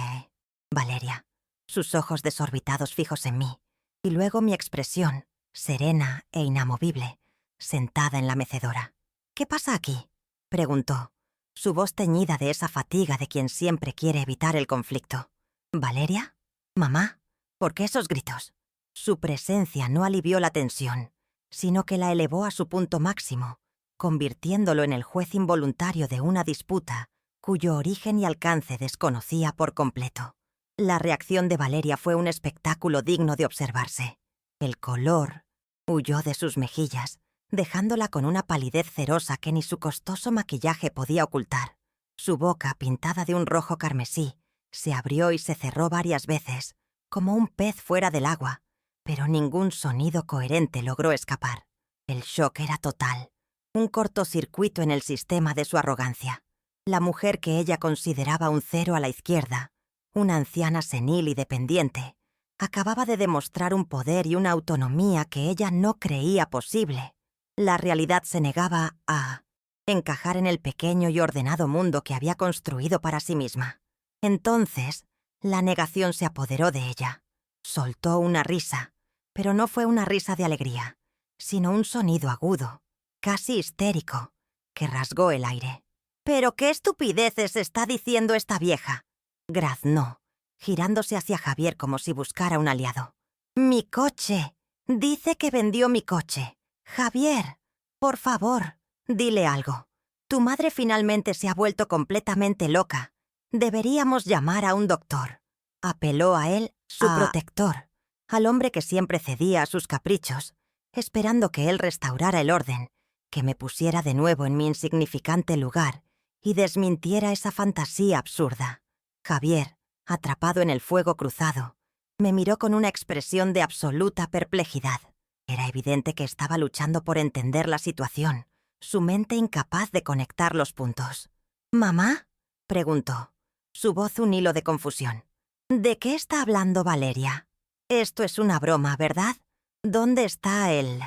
Valeria, sus ojos desorbitados fijos en mí, y luego mi expresión, serena e inamovible, sentada en la mecedora. «¿Qué pasa aquí?», preguntó, su voz teñida de esa fatiga de quien siempre quiere evitar el conflicto. «¿Valeria? ¿Mamá? ¿Por qué esos gritos?». Su presencia no alivió la tensión, sino que la elevó a su punto máximo, convirtiéndolo en el juez involuntario de una disputa cuyo origen y alcance desconocía por completo. La reacción de Valeria fue un espectáculo digno de observarse. El color huyó de sus mejillas, dejándola con una palidez cerosa que ni su costoso maquillaje podía ocultar. Su boca, pintada de un rojo carmesí, se abrió y se cerró varias veces, como un pez fuera del agua, pero ningún sonido coherente logró escapar. El shock era total, un cortocircuito en el sistema de su arrogancia. La mujer que ella consideraba un cero a la izquierda, una anciana senil y dependiente, acababa de demostrar un poder y una autonomía que ella no creía posible. La realidad se negaba a encajar en el pequeño y ordenado mundo que había construido para sí misma. Entonces, la negación se apoderó de ella. Soltó una risa, pero no fue una risa de alegría, sino un sonido agudo, casi histérico, que rasgó el aire. «¿Pero qué estupideces está diciendo esta vieja?», graznó, girándose hacia Javier como si buscara un aliado. «Mi coche. Dice que vendió mi coche. Javier, por favor, dile algo. Tu madre finalmente se ha vuelto completamente loca. Deberíamos llamar a un doctor». Apeló a él, su protector, al hombre que siempre cedía a sus caprichos, esperando que él restaurara el orden, que me pusiera de nuevo en mi insignificante lugar y desmintiera esa fantasía absurda. Javier, atrapado en el fuego cruzado, me miró con una expresión de absoluta perplejidad. Era evidente que estaba luchando por entender la situación, su mente incapaz de conectar los puntos. «¿Mamá?», preguntó, su voz un hilo de confusión. «¿De qué está hablando Valeria? Esto es una broma, ¿verdad? ¿Dónde está el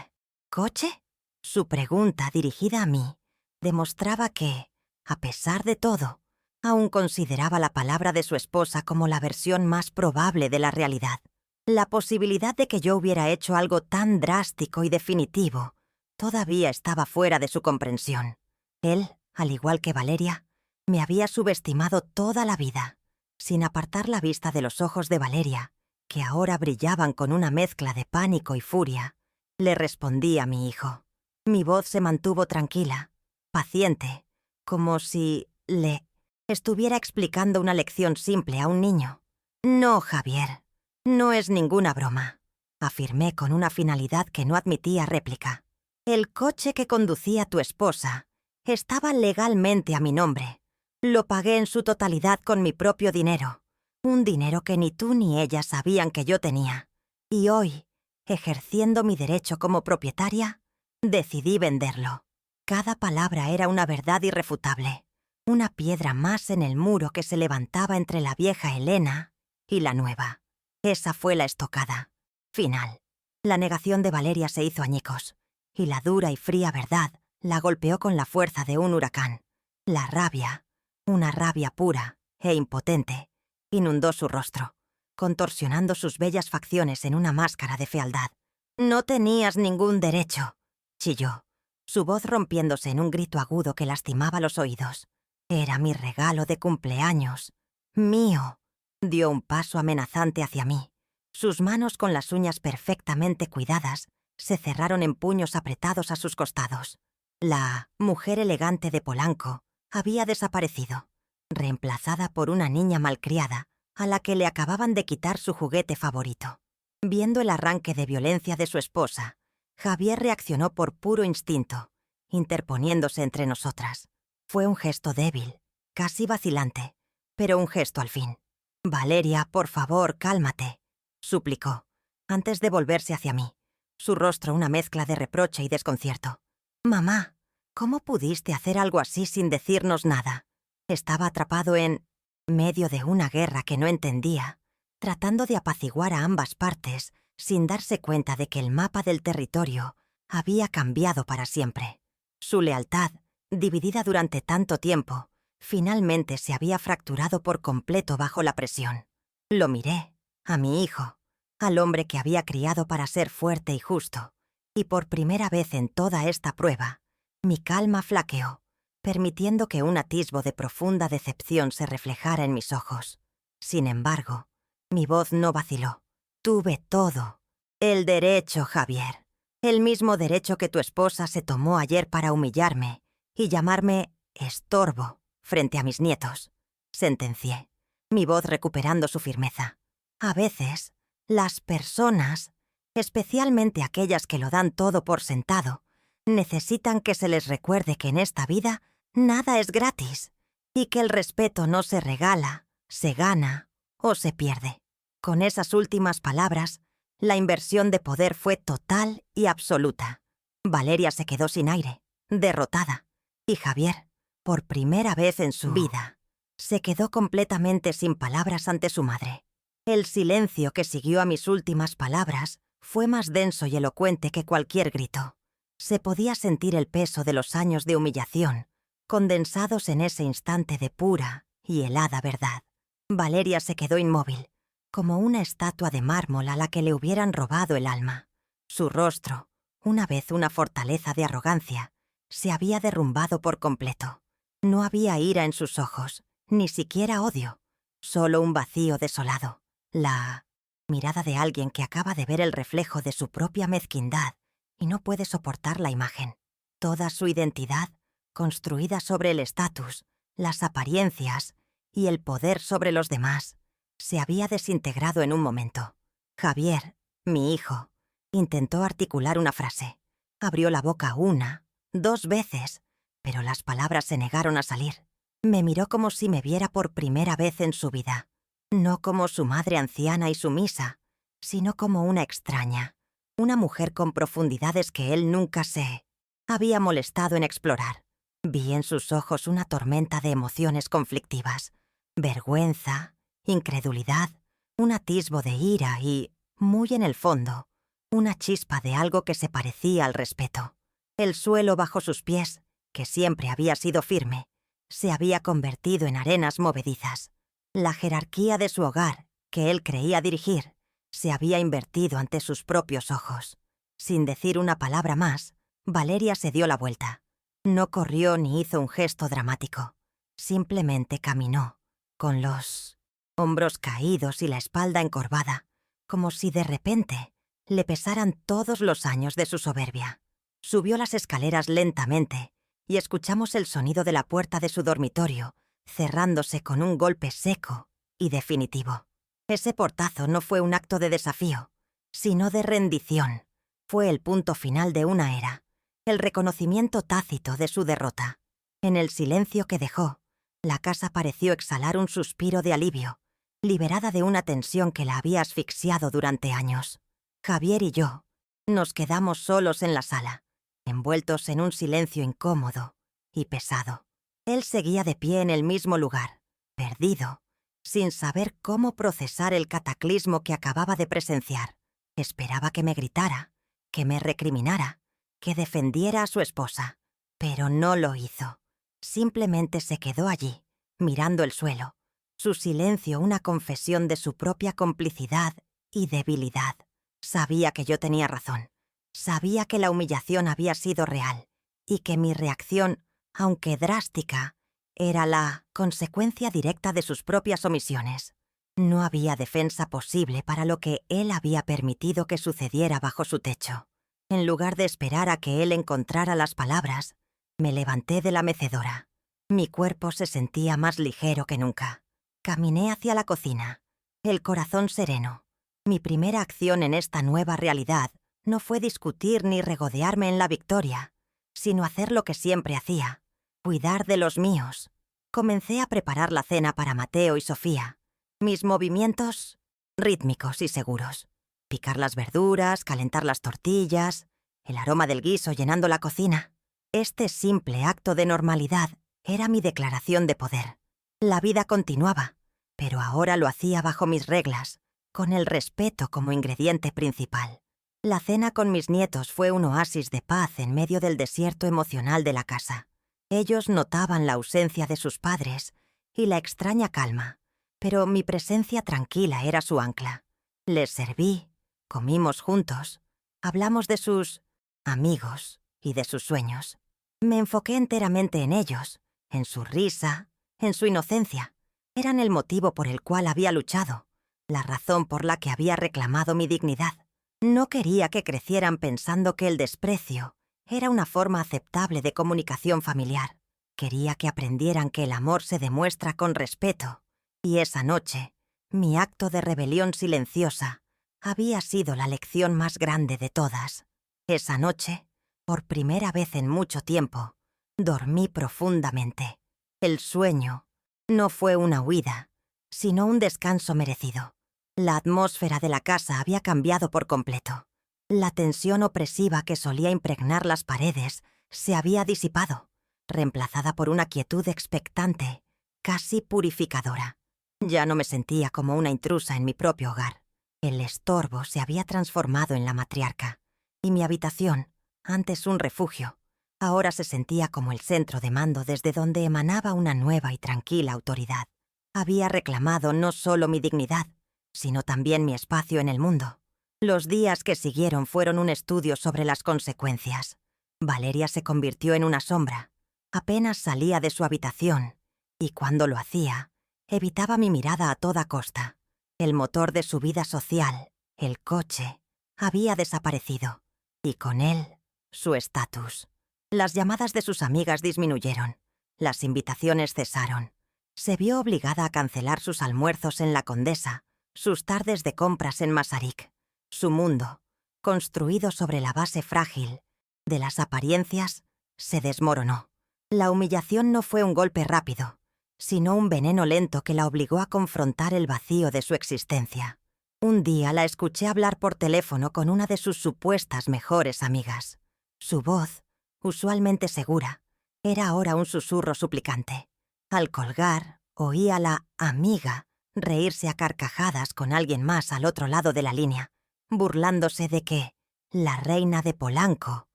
coche?». Su pregunta, dirigida a mí, demostraba que, a pesar de todo, aún consideraba la palabra de su esposa como la versión más probable de la realidad. La posibilidad de que yo hubiera hecho algo tan drástico y definitivo todavía estaba fuera de su comprensión. Él, al igual que Valeria, me había subestimado toda la vida. Sin apartar la vista de los ojos de Valeria, que ahora brillaban con una mezcla de pánico y furia, le respondí a mi hijo. Mi voz se mantuvo tranquila, paciente, como si le estuviera explicando una lección simple a un niño. «No, Javier, no es ninguna broma», afirmé con una finalidad que no admitía réplica. «El coche que conducía tu esposa estaba legalmente a mi nombre. Lo pagué en su totalidad con mi propio dinero, un dinero que ni tú ni ella sabían que yo tenía. Y hoy, ejerciendo mi derecho como propietaria, decidí venderlo». Cada palabra era una verdad irrefutable, una piedra más en el muro que se levantaba entre la vieja Elena y la nueva. Esa fue la estocada final. La negación de Valeria se hizo añicos, y la dura y fría verdad la golpeó con la fuerza de un huracán. La rabia, una rabia pura e impotente, inundó su rostro, contorsionando sus bellas facciones en una máscara de fealdad. «No tenías ningún derecho», chilló, su voz rompiéndose en un grito agudo que lastimaba los oídos. «Era mi regalo de cumpleaños. Mío». Dio un paso amenazante hacia mí. Sus manos, con las uñas perfectamente cuidadas, se cerraron en puños apretados a sus costados. La mujer elegante de Polanco había desaparecido, reemplazada por una niña malcriada a la que le acababan de quitar su juguete favorito. Viendo el arranque de violencia de su esposa, Javier reaccionó por puro instinto, interponiéndose entre nosotras. Fue un gesto débil, casi vacilante, pero un gesto al fin. «Valeria, por favor, cálmate», suplicó, antes de volverse hacia mí, su rostro una mezcla de reproche y desconcierto. «Mamá, ¿cómo pudiste hacer algo así sin decirnos nada?». Estaba atrapado en medio de una guerra que no entendía, tratando de apaciguar a ambas partes, sin darse cuenta de que el mapa del territorio había cambiado para siempre. Su lealtad, dividida durante tanto tiempo, finalmente se había fracturado por completo bajo la presión. Lo miré, a mi hijo, al hombre que había criado para ser fuerte y justo, y por primera vez en toda esta prueba, mi calma flaqueó, permitiendo que un atisbo de profunda decepción se reflejara en mis ojos. Sin embargo, mi voz no vaciló. «Tuve todo. El derecho, Javier. El mismo derecho que tu esposa se tomó ayer para humillarme y llamarme estorbo frente a mis nietos», sentencié, mi voz recuperando su firmeza. «A veces, las personas, especialmente aquellas que lo dan todo por sentado, necesitan que se les recuerde que en esta vida nada es gratis y que el respeto no se regala, se gana o se pierde». Con esas últimas palabras, la inversión de poder fue total y absoluta. Valeria se quedó sin aire, derrotada, y Javier, por primera vez en su vida, se quedó completamente sin palabras ante su madre. El silencio que siguió a mis últimas palabras fue más denso y elocuente que cualquier grito. Se podía sentir el peso de los años de humillación, condensados en ese instante de pura y helada verdad. Valeria se quedó inmóvil, como una estatua de mármol a la que le hubieran robado el alma. Su rostro, una vez una fortaleza de arrogancia, se había derrumbado por completo. No había ira en sus ojos, ni siquiera odio, solo un vacío desolado. La mirada de alguien que acaba de ver el reflejo de su propia mezquindad y no puede soportar la imagen. Toda su identidad, construida sobre el estatus, las apariencias y el poder sobre los demás, se había desintegrado en un momento. Javier, mi hijo, intentó articular una frase. Abrió la boca 1, 2 veces, pero las palabras se negaron a salir. Me miró como si me viera por primera vez en su vida. No como su madre anciana y sumisa, sino como una extraña, una mujer con profundidades que él nunca se Había molestado en explorar. Vi en sus ojos una tormenta de emociones conflictivas. Vergüenza, incredulidad, un atisbo de ira y, muy en el fondo, una chispa de algo que se parecía al respeto. El suelo bajo sus pies, que siempre había sido firme, se había convertido en arenas movedizas. La jerarquía de su hogar, que él creía dirigir, se había invertido ante sus propios ojos. Sin decir una palabra más, Valeria se dio la vuelta. No corrió ni hizo un gesto dramático. Simplemente caminó, con los hombros caídos y la espalda encorvada, como si de repente le pesaran todos los años de su soberbia. Subió las escaleras lentamente y escuchamos el sonido de la puerta de su dormitorio, cerrándose con un golpe seco y definitivo. Ese portazo no fue un acto de desafío, sino de rendición. Fue el punto final de una era, el reconocimiento tácito de su derrota. En el silencio que dejó, la casa pareció exhalar un suspiro de alivio, liberada de una tensión que la había asfixiado durante años. Javier y yo nos quedamos solos en la sala, envueltos en un silencio incómodo y pesado. Él seguía de pie en el mismo lugar, perdido, sin saber cómo procesar el cataclismo que acababa de presenciar. Esperaba que me gritara, que me recriminara, que defendiera a su esposa, pero no lo hizo. Simplemente se quedó allí, mirando el suelo, su silencio una confesión de su propia complicidad y debilidad. Sabía que yo tenía razón. Sabía que la humillación había sido real y que mi reacción, aunque drástica, era la consecuencia directa de sus propias omisiones. No había defensa posible para lo que él había permitido que sucediera bajo su techo. En lugar de esperar a que él encontrara las palabras, me levanté de la mecedora. Mi cuerpo se sentía más ligero que nunca. Caminé hacia la cocina, el corazón sereno. Mi primera acción en esta nueva realidad no fue discutir ni regodearme en la victoria, sino hacer lo que siempre hacía, cuidar de los míos. Comencé a preparar la cena para Mateo y Sofía. Mis movimientos, rítmicos y seguros. Picar las verduras, calentar las tortillas, el aroma del guiso llenando la cocina. Este simple acto de normalidad era mi declaración de poder. La vida continuaba, pero ahora lo hacía bajo mis reglas, con el respeto como ingrediente principal. La cena con mis nietos fue un oasis de paz en medio del desierto emocional de la casa. Ellos notaban la ausencia de sus padres y la extraña calma, pero mi presencia tranquila era su ancla. Les serví, comimos juntos, hablamos de sus amigos y de sus sueños. Me enfoqué enteramente en ellos, en su risa, en su inocencia. Eran el motivo por el cual había luchado, la razón por la que había reclamado mi dignidad. No quería que crecieran pensando que el desprecio era una forma aceptable de comunicación familiar. Quería que aprendieran que el amor se demuestra con respeto, y esa noche, mi acto de rebelión silenciosa había sido la lección más grande de todas. Esa noche, por primera vez en mucho tiempo, dormí profundamente. El sueño no fue una huida, sino un descanso merecido. La atmósfera de la casa había cambiado por completo. La tensión opresiva que solía impregnar las paredes se había disipado, reemplazada por una quietud expectante, casi purificadora. Ya no me sentía como una intrusa en mi propio hogar. El estorbo se había transformado en la matriarca, y mi habitación, antes un refugio, ahora se sentía como el centro de mando desde donde emanaba una nueva y tranquila autoridad. Había reclamado no solo mi dignidad, sino también mi espacio en el mundo. Los días que siguieron fueron un estudio sobre las consecuencias. Valeria se convirtió en una sombra. Apenas salía de su habitación, y cuando lo hacía, evitaba mi mirada a toda costa. El motor de su vida social, el coche, había desaparecido, y con él, su estatus. Las llamadas de sus amigas disminuyeron, las invitaciones cesaron. Se vio obligada a cancelar sus almuerzos en La Condesa, sus tardes de compras en Masaryk. Su mundo, construido sobre la base frágil de las apariencias, se desmoronó. La humillación no fue un golpe rápido, sino un veneno lento que la obligó a confrontar el vacío de su existencia. Un día la escuché hablar por teléfono con una de sus supuestas mejores amigas. Su voz, usualmente segura, era ahora un susurro suplicante. Al colgar, oí a la amiga reírse a carcajadas con alguien más al otro lado de la línea, burlándose de que la reina de Polanco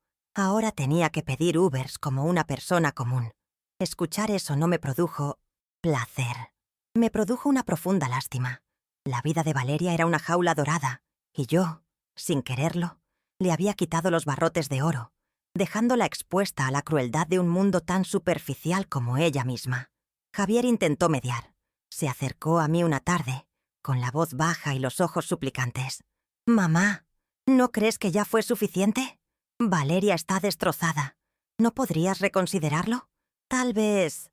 ahora tenía que pedir Ubers como una persona común. Escuchar eso no me produjo placer. Me produjo una profunda lástima. La vida de Valeria era una jaula dorada, y yo, sin quererlo, le había quitado los barrotes de oro, dejándola expuesta a la crueldad de un mundo tan superficial como ella misma. Javier intentó mediar. Se acercó a mí una tarde, con la voz baja y los ojos suplicantes. «Mamá, ¿no crees que ya fue suficiente? Valeria está destrozada. ¿No podrías reconsiderarlo? Tal vez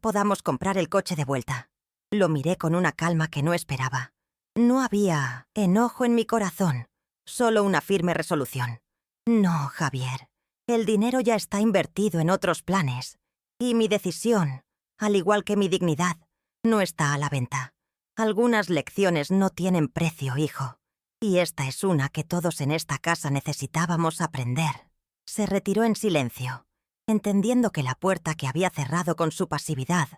podamos comprar el coche de vuelta». Lo miré con una calma que no esperaba. No había enojo en mi corazón, solo una firme resolución. «No, Javier, el dinero ya está invertido en otros planes, y mi decisión, al igual que mi dignidad, no está a la venta. Algunas lecciones no tienen precio, hijo, y esta es una que todos en esta casa necesitábamos aprender». Se retiró en silencio, entendiendo que la puerta que había cerrado con su pasividad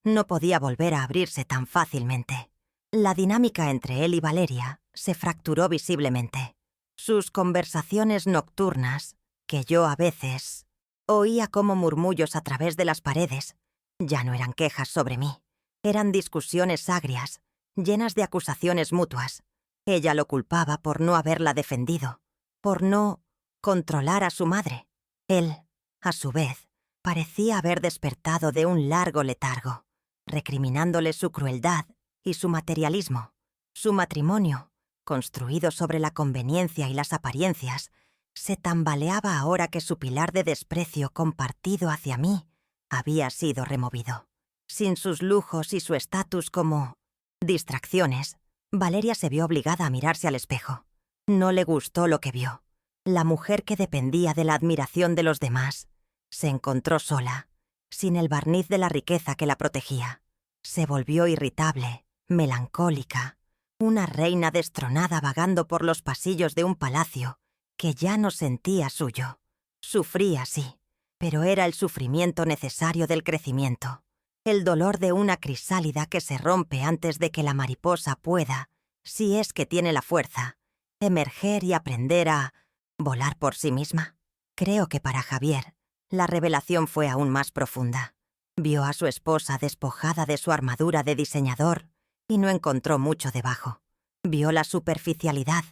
no podía volver a abrirse tan fácilmente. La dinámica entre él y Valeria se fracturó visiblemente. Sus conversaciones nocturnas, que yo a veces oía como murmullos a través de las paredes, ya no eran quejas sobre mí. Eran discusiones agrias, llenas de acusaciones mutuas. Ella lo culpaba por no haberla defendido, por no controlar a su madre. Él, a su vez, parecía haber despertado de un largo letargo, recriminándole su crueldad y su materialismo. Su matrimonio, construido sobre la conveniencia y las apariencias, se tambaleaba ahora que su pilar de desprecio compartido hacia mí había sido removido. Sin sus lujos y su estatus como distracciones, Valeria se vio obligada a mirarse al espejo. No le gustó lo que vio. La mujer que dependía de la admiración de los demás se encontró sola, sin el barniz de la riqueza que la protegía. Se volvió irritable, melancólica, una reina destronada vagando por los pasillos de un palacio que ya no sentía suyo. Sufría, sí, pero era el sufrimiento necesario del crecimiento, el dolor de una crisálida que se rompe antes de que la mariposa pueda, si es que tiene la fuerza, emerger y aprender a volar por sí misma. Creo que para Javier, la revelación fue aún más profunda. Vio a su esposa despojada de su armadura de diseñador y no encontró mucho debajo. Vio la superficialidad,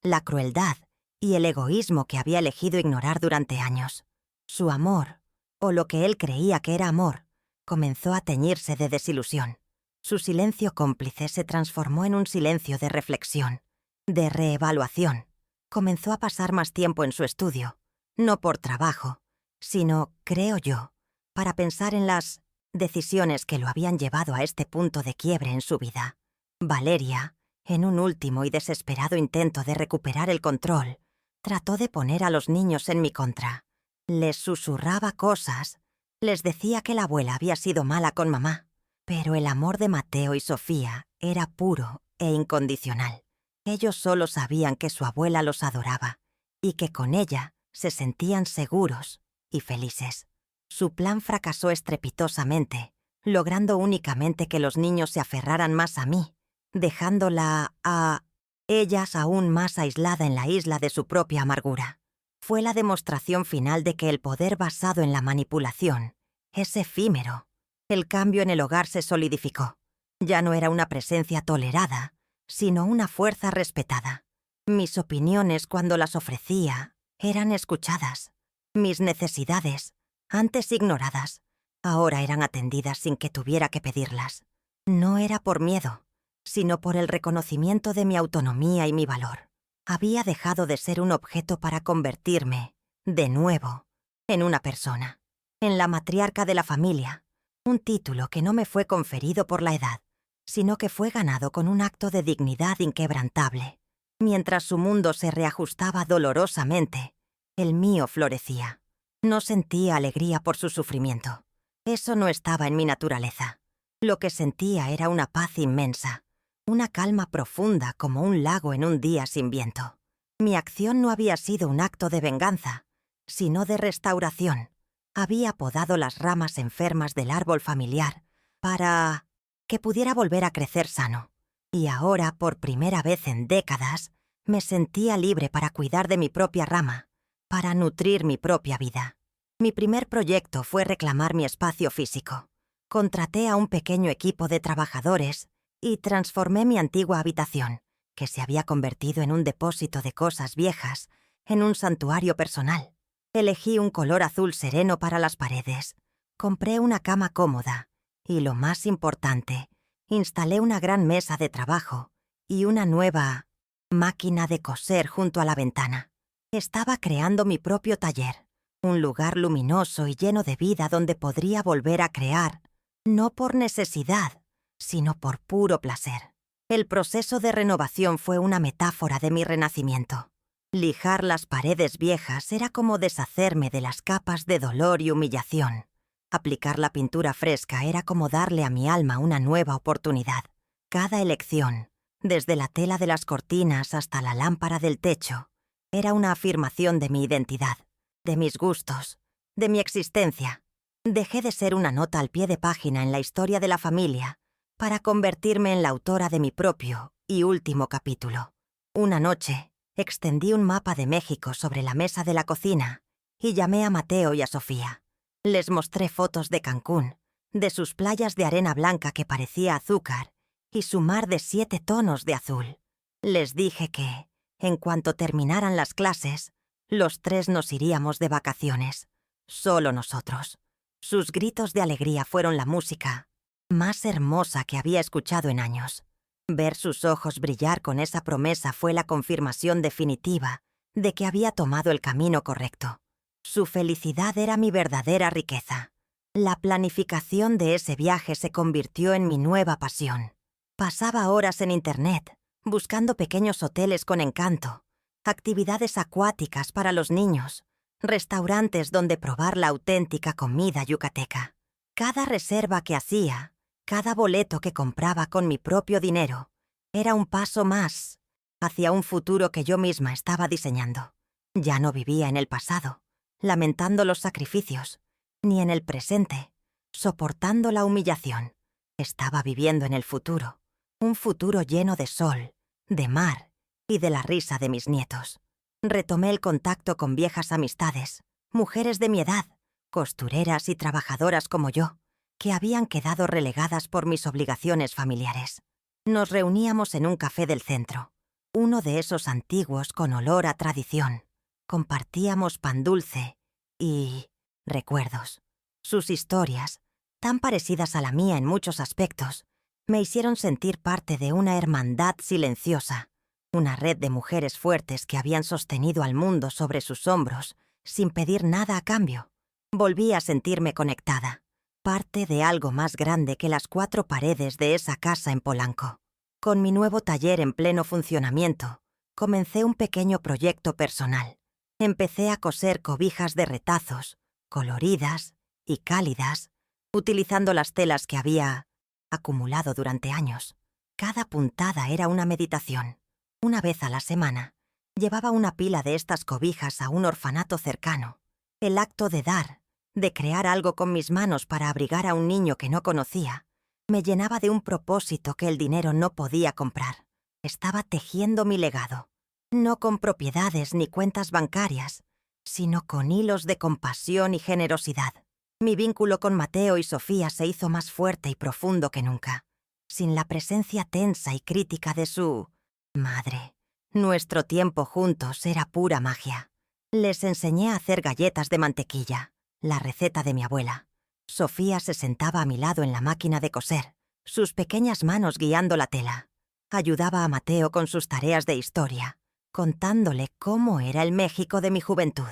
la crueldad y el egoísmo que había elegido ignorar durante años. Su amor, o lo que él creía que era amor, comenzó a teñirse de desilusión. Su silencio cómplice se transformó en un silencio de reflexión, de reevaluación. Comenzó a pasar más tiempo en su estudio, no por trabajo, sino, creo yo, para pensar en las decisiones que lo habían llevado a este punto de quiebre en su vida. Valeria, en un último y desesperado intento de recuperar el control, trató de poner a los niños en mi contra. Les susurraba cosas, les decía que la abuela había sido mala con mamá, pero el amor de Mateo y Sofía era puro e incondicional. Ellos solo sabían que su abuela los adoraba y que con ella se sentían seguros y felices. Su plan fracasó estrepitosamente, logrando únicamente que los niños se aferraran más a mí, dejándola a ellas aún más aislada en la isla de su propia amargura. Fue la demostración final de que el poder basado en la manipulación es efímero. El cambio en el hogar se solidificó. Ya no era una presencia tolerada, sino una fuerza respetada. Mis opiniones, cuando las ofrecía, eran escuchadas. Mis necesidades, antes ignoradas, ahora eran atendidas sin que tuviera que pedirlas. No era por miedo, sino por el reconocimiento de mi autonomía y mi valor. Había dejado de ser un objeto para convertirme, de nuevo, en una persona, en la matriarca de la familia, un título que no me fue conferido por la edad, sino que fue ganado con un acto de dignidad inquebrantable. Mientras su mundo se reajustaba dolorosamente, el mío florecía. No sentía alegría por su sufrimiento. Eso no estaba en mi naturaleza. Lo que sentía era una paz inmensa, una calma profunda como un lago en un día sin viento. Mi acción no había sido un acto de venganza, sino de restauración. Había podado las ramas enfermas del árbol familiar para que pudiera volver a crecer sano. Y ahora, por primera vez en décadas, me sentía libre para cuidar de mi propia rama, para nutrir mi propia vida. Mi primer proyecto fue reclamar mi espacio físico. Contraté a un pequeño equipo de trabajadores y transformé mi antigua habitación, que se había convertido en un depósito de cosas viejas, en un santuario personal. Elegí un color azul sereno para las paredes. Compré una cama cómoda y, lo más importante, instalé una gran mesa de trabajo y una nueva máquina de coser junto a la ventana. Estaba creando mi propio taller, un lugar luminoso y lleno de vida donde podría volver a crear, no por necesidad, sino por puro placer. El proceso de renovación fue una metáfora de mi renacimiento. Lijar las paredes viejas era como deshacerme de las capas de dolor y humillación. Aplicar la pintura fresca era como darle a mi alma una nueva oportunidad. Cada elección, desde la tela de las cortinas hasta la lámpara del techo, era una afirmación de mi identidad, de mis gustos, de mi existencia. Dejé de ser una nota al pie de página en la historia de la familia para convertirme en la autora de mi propio y último capítulo. Una noche, extendí un mapa de México sobre la mesa de la cocina y llamé a Mateo y a Sofía. Les mostré fotos de Cancún, de sus playas de arena blanca que parecía azúcar y su mar de 7 tonos de azul. Les dije que, en cuanto terminaran las clases, los 3 nos iríamos de vacaciones, solo nosotros. Sus gritos de alegría fueron la música más hermosa que había escuchado en años. Ver sus ojos brillar con esa promesa fue la confirmación definitiva de que había tomado el camino correcto. Su felicidad era mi verdadera riqueza. La planificación de ese viaje se convirtió en mi nueva pasión. Pasaba horas en Internet, buscando pequeños hoteles con encanto, actividades acuáticas para los niños, restaurantes donde probar la auténtica comida yucateca. Cada reserva que hacía, cada boleto que compraba con mi propio dinero, era un paso más hacia un futuro que yo misma estaba diseñando. Ya no vivía en el pasado, lamentando los sacrificios, ni en el presente, soportando la humillación. Estaba viviendo en el futuro, un futuro lleno de sol, de mar y de la risa de mis nietos. Retomé el contacto con viejas amistades, mujeres de mi edad, costureras y trabajadoras como yo, que habían quedado relegadas por mis obligaciones familiares. Nos reuníamos en un café del centro, uno de esos antiguos con olor a tradición. Compartíamos pan dulce y recuerdos. Sus historias, tan parecidas a la mía en muchos aspectos, me hicieron sentir parte de una hermandad silenciosa, una red de mujeres fuertes que habían sostenido al mundo sobre sus hombros sin pedir nada a cambio. Volví a sentirme conectada, parte de algo más grande que las 4 paredes de esa casa en Polanco. Con mi nuevo taller en pleno funcionamiento, comencé un pequeño proyecto personal. Empecé a coser cobijas de retazos, coloridas y cálidas, utilizando las telas que había acumulado durante años. Cada puntada era una meditación. Una vez a la semana, llevaba una pila de estas cobijas a un orfanato cercano. El acto de dar, de crear algo con mis manos para abrigar a un niño que no conocía, me llenaba de un propósito que el dinero no podía comprar. Estaba tejiendo mi legado, no con propiedades ni cuentas bancarias, sino con hilos de compasión y generosidad. Mi vínculo con Mateo y Sofía se hizo más fuerte y profundo que nunca. Sin la presencia tensa y crítica de su madre, nuestro tiempo juntos era pura magia. Les enseñé a hacer galletas de mantequilla, la receta de mi abuela. Sofía se sentaba a mi lado en la máquina de coser, sus pequeñas manos guiando la tela. Ayudaba a Mateo con sus tareas de historia, contándole cómo era el México de mi juventud.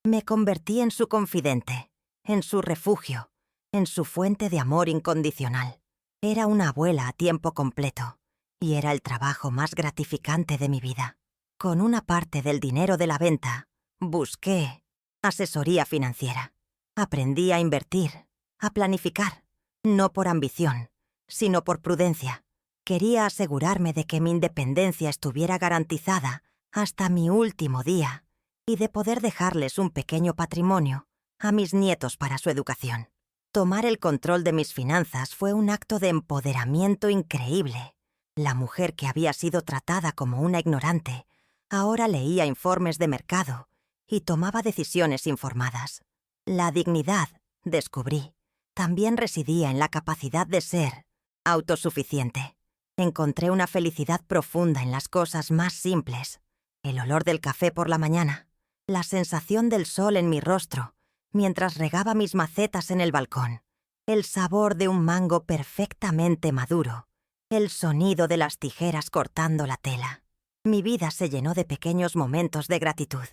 Me convertí en su confidente, en su refugio, en su fuente de amor incondicional. Era una abuela a tiempo completo, y era el trabajo más gratificante de mi vida. Con una parte del dinero de la venta, busqué asesoría financiera. Aprendí a invertir, a planificar, no por ambición, sino por prudencia. Quería asegurarme de que mi independencia estuviera garantizada hasta mi último día, y de poder dejarles un pequeño patrimonio a mis nietos para su educación. Tomar el control de mis finanzas fue un acto de empoderamiento increíble. La mujer que había sido tratada como una ignorante ahora leía informes de mercado y tomaba decisiones informadas. La dignidad, descubrí, también residía en la capacidad de ser autosuficiente. Encontré una felicidad profunda en las cosas más simples. El olor del café por la mañana, la sensación del sol en mi rostro mientras regaba mis macetas en el balcón, el sabor de un mango perfectamente maduro, el sonido de las tijeras cortando la tela. Mi vida se llenó de pequeños momentos de gratitud.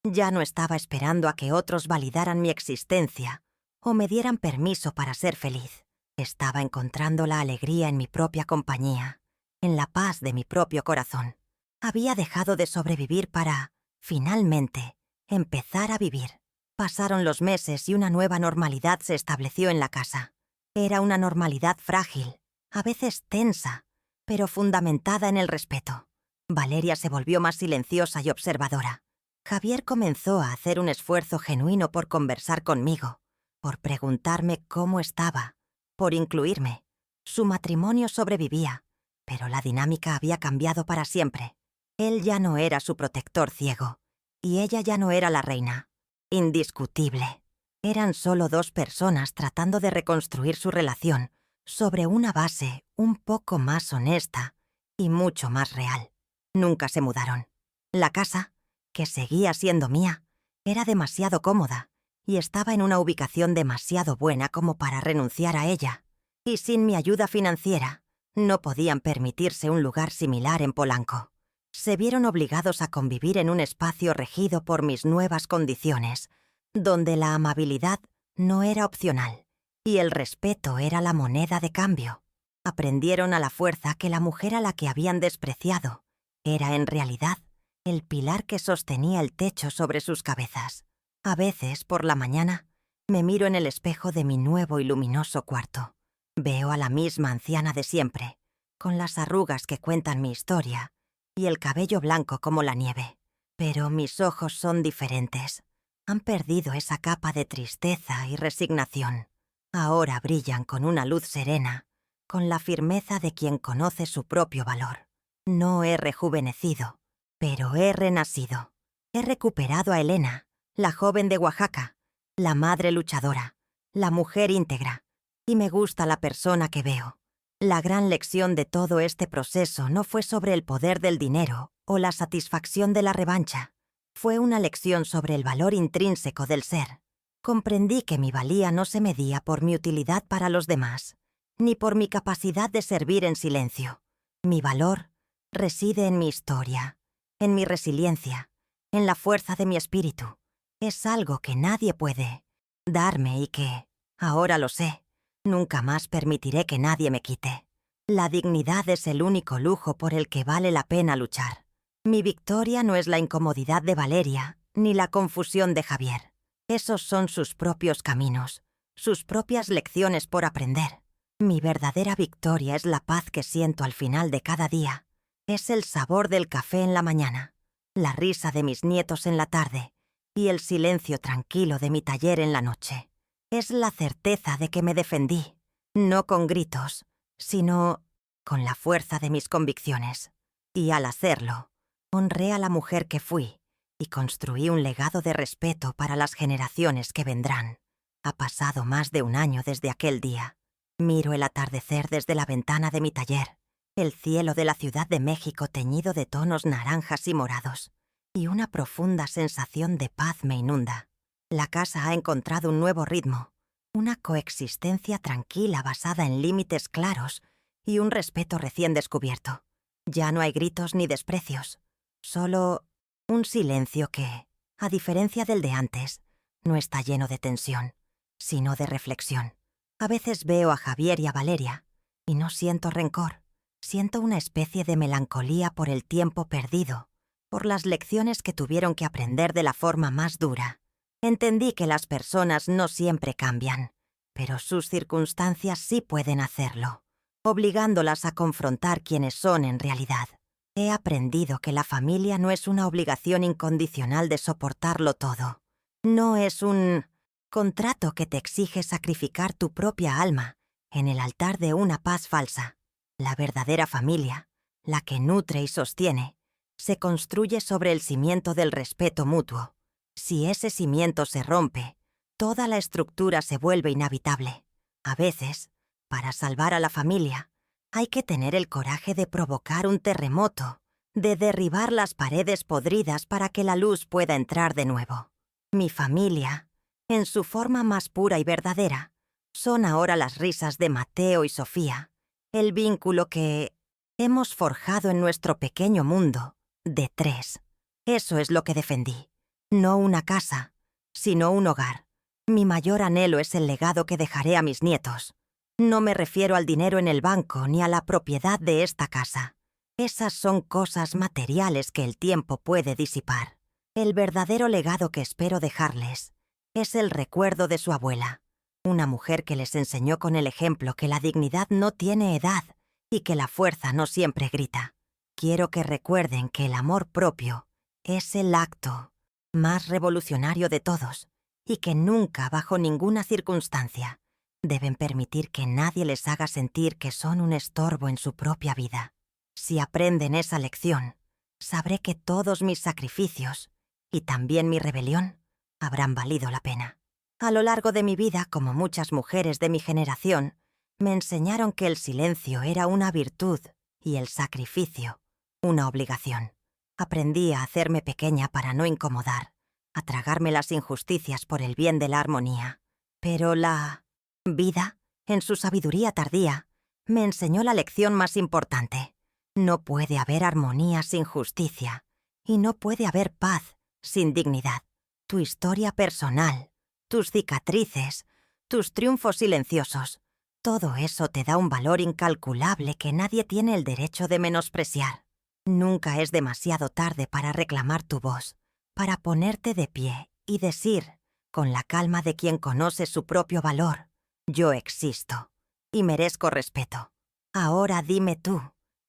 Ya no estaba esperando a que otros validaran mi existencia o me dieran permiso para ser feliz. Estaba encontrando la alegría en mi propia compañía, en la paz de mi propio corazón. Había dejado de sobrevivir para, finalmente, empezar a vivir. Pasaron los meses y una nueva normalidad se estableció en la casa. Era una normalidad frágil, a veces tensa, pero fundamentada en el respeto. Valeria se volvió más silenciosa y observadora. Javier comenzó a hacer un esfuerzo genuino por conversar conmigo, por preguntarme cómo estaba, por incluirme. Su matrimonio sobrevivía, pero la dinámica había cambiado para siempre. Él ya no era su protector ciego, y ella ya no era la reina. Indiscutible. Eran solo dos personas tratando de reconstruir su relación sobre una base un poco más honesta y mucho más real. Nunca se mudaron. La casa, que seguía siendo mía, era demasiado cómoda y estaba en una ubicación demasiado buena como para renunciar a ella. Y sin mi ayuda financiera, no podían permitirse un lugar similar en Polanco. Se vieron obligados a convivir en un espacio regido por mis nuevas condiciones, donde la amabilidad no era opcional y el respeto era la moneda de cambio. Aprendieron a la fuerza que la mujer a la que habían despreciado era en realidad el pilar que sostenía el techo sobre sus cabezas. A veces, por la mañana, me miro en el espejo de mi nuevo y luminoso cuarto. Veo a la misma anciana de siempre, con las arrugas que cuentan mi historia y el cabello blanco como la nieve. Pero mis ojos son diferentes. Han perdido esa capa de tristeza y resignación. Ahora brillan con una luz serena, con la firmeza de quien conoce su propio valor. No he rejuvenecido, pero he renacido. He recuperado a Elena, la joven de Oaxaca, la madre luchadora, la mujer íntegra, y me gusta la persona que veo. La gran lección de todo este proceso no fue sobre el poder del dinero o la satisfacción de la revancha. Fue una lección sobre el valor intrínseco del ser. Comprendí que mi valía no se medía por mi utilidad para los demás, ni por mi capacidad de servir en silencio. Mi valor reside en mi historia, en mi resiliencia, en la fuerza de mi espíritu. Es algo que nadie puede darme y que, ahora lo sé, nunca más permitiré que nadie me quite. La dignidad es el único lujo por el que vale la pena luchar. Mi victoria no es la incomodidad de Valeria, ni la confusión de Javier. Esos son sus propios caminos, sus propias lecciones por aprender. Mi verdadera victoria es la paz que siento al final de cada día. Es el sabor del café en la mañana, la risa de mis nietos en la tarde y el silencio tranquilo de mi taller en la noche. Es la certeza de que me defendí, no con gritos, sino con la fuerza de mis convicciones. Y al hacerlo, honré a la mujer que fui y construí un legado de respeto para las generaciones que vendrán. Ha pasado más de un año desde aquel día. Miro el atardecer desde la ventana de mi taller, el cielo de la Ciudad de México teñido de tonos naranjas y morados, y una profunda sensación de paz me inunda. La casa ha encontrado un nuevo ritmo, una coexistencia tranquila basada en límites claros y un respeto recién descubierto. Ya no hay gritos ni desprecios, solo un silencio que, a diferencia del de antes, no está lleno de tensión, sino de reflexión. A veces veo a Javier y a Valeria y no siento rencor, siento una especie de melancolía por el tiempo perdido, por las lecciones que tuvieron que aprender de la forma más dura. Entendí que las personas no siempre cambian, pero sus circunstancias sí pueden hacerlo, obligándolas a confrontar quiénes son en realidad. He aprendido que la familia no es una obligación incondicional de soportarlo todo. No es un contrato que te exige sacrificar tu propia alma en el altar de una paz falsa. La verdadera familia, la que nutre y sostiene, se construye sobre el cimiento del respeto mutuo. Si ese cimiento se rompe, toda la estructura se vuelve inhabitable. A veces, para salvar a la familia, hay que tener el coraje de provocar un terremoto, de derribar las paredes podridas para que la luz pueda entrar de nuevo. Mi familia, en su forma más pura y verdadera, son ahora las risas de Mateo y Sofía, el vínculo que hemos forjado en nuestro pequeño mundo de 3. Eso es lo que defendí. No una casa, sino un hogar. Mi mayor anhelo es el legado que dejaré a mis nietos. No me refiero al dinero en el banco ni a la propiedad de esta casa. Esas son cosas materiales que el tiempo puede disipar. El verdadero legado que espero dejarles es el recuerdo de su abuela, una mujer que les enseñó con el ejemplo que la dignidad no tiene edad y que la fuerza no siempre grita. Quiero que recuerden que el amor propio es el acto más revolucionario de todos y que nunca, bajo ninguna circunstancia, deben permitir que nadie les haga sentir que son un estorbo en su propia vida. Si aprenden esa lección, sabré que todos mis sacrificios, y también mi rebelión, habrán valido la pena. A lo largo de mi vida, como muchas mujeres de mi generación, me enseñaron que el silencio era una virtud y el sacrificio una obligación. Aprendí a hacerme pequeña para no incomodar, a tragarme las injusticias por el bien de la armonía. Pero la vida, en su sabiduría tardía, me enseñó la lección más importante. No puede haber armonía sin justicia, y no puede haber paz sin dignidad. Tu historia personal, tus cicatrices, tus triunfos silenciosos, todo eso te da un valor incalculable que nadie tiene el derecho de menospreciar. Nunca es demasiado tarde para reclamar tu voz, para ponerte de pie y decir, con la calma de quien conoce su propio valor, yo existo y merezco respeto. Ahora dime tú,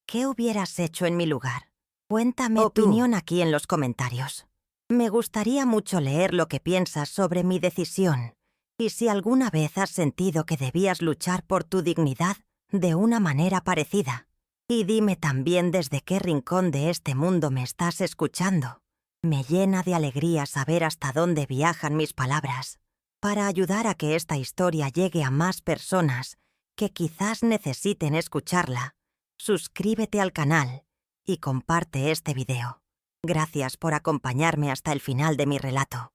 ¿qué hubieras hecho en mi lugar? Cuéntame tu opinión aquí en los comentarios. Me gustaría mucho leer lo que piensas sobre mi decisión y si alguna vez has sentido que debías luchar por tu dignidad de una manera parecida. Y dime también desde qué rincón de este mundo me estás escuchando. Me llena de alegría saber hasta dónde viajan mis palabras, para ayudar a que esta historia llegue a más personas que quizás necesiten escucharla. Suscríbete al canal y comparte este video. Gracias por acompañarme hasta el final de mi relato.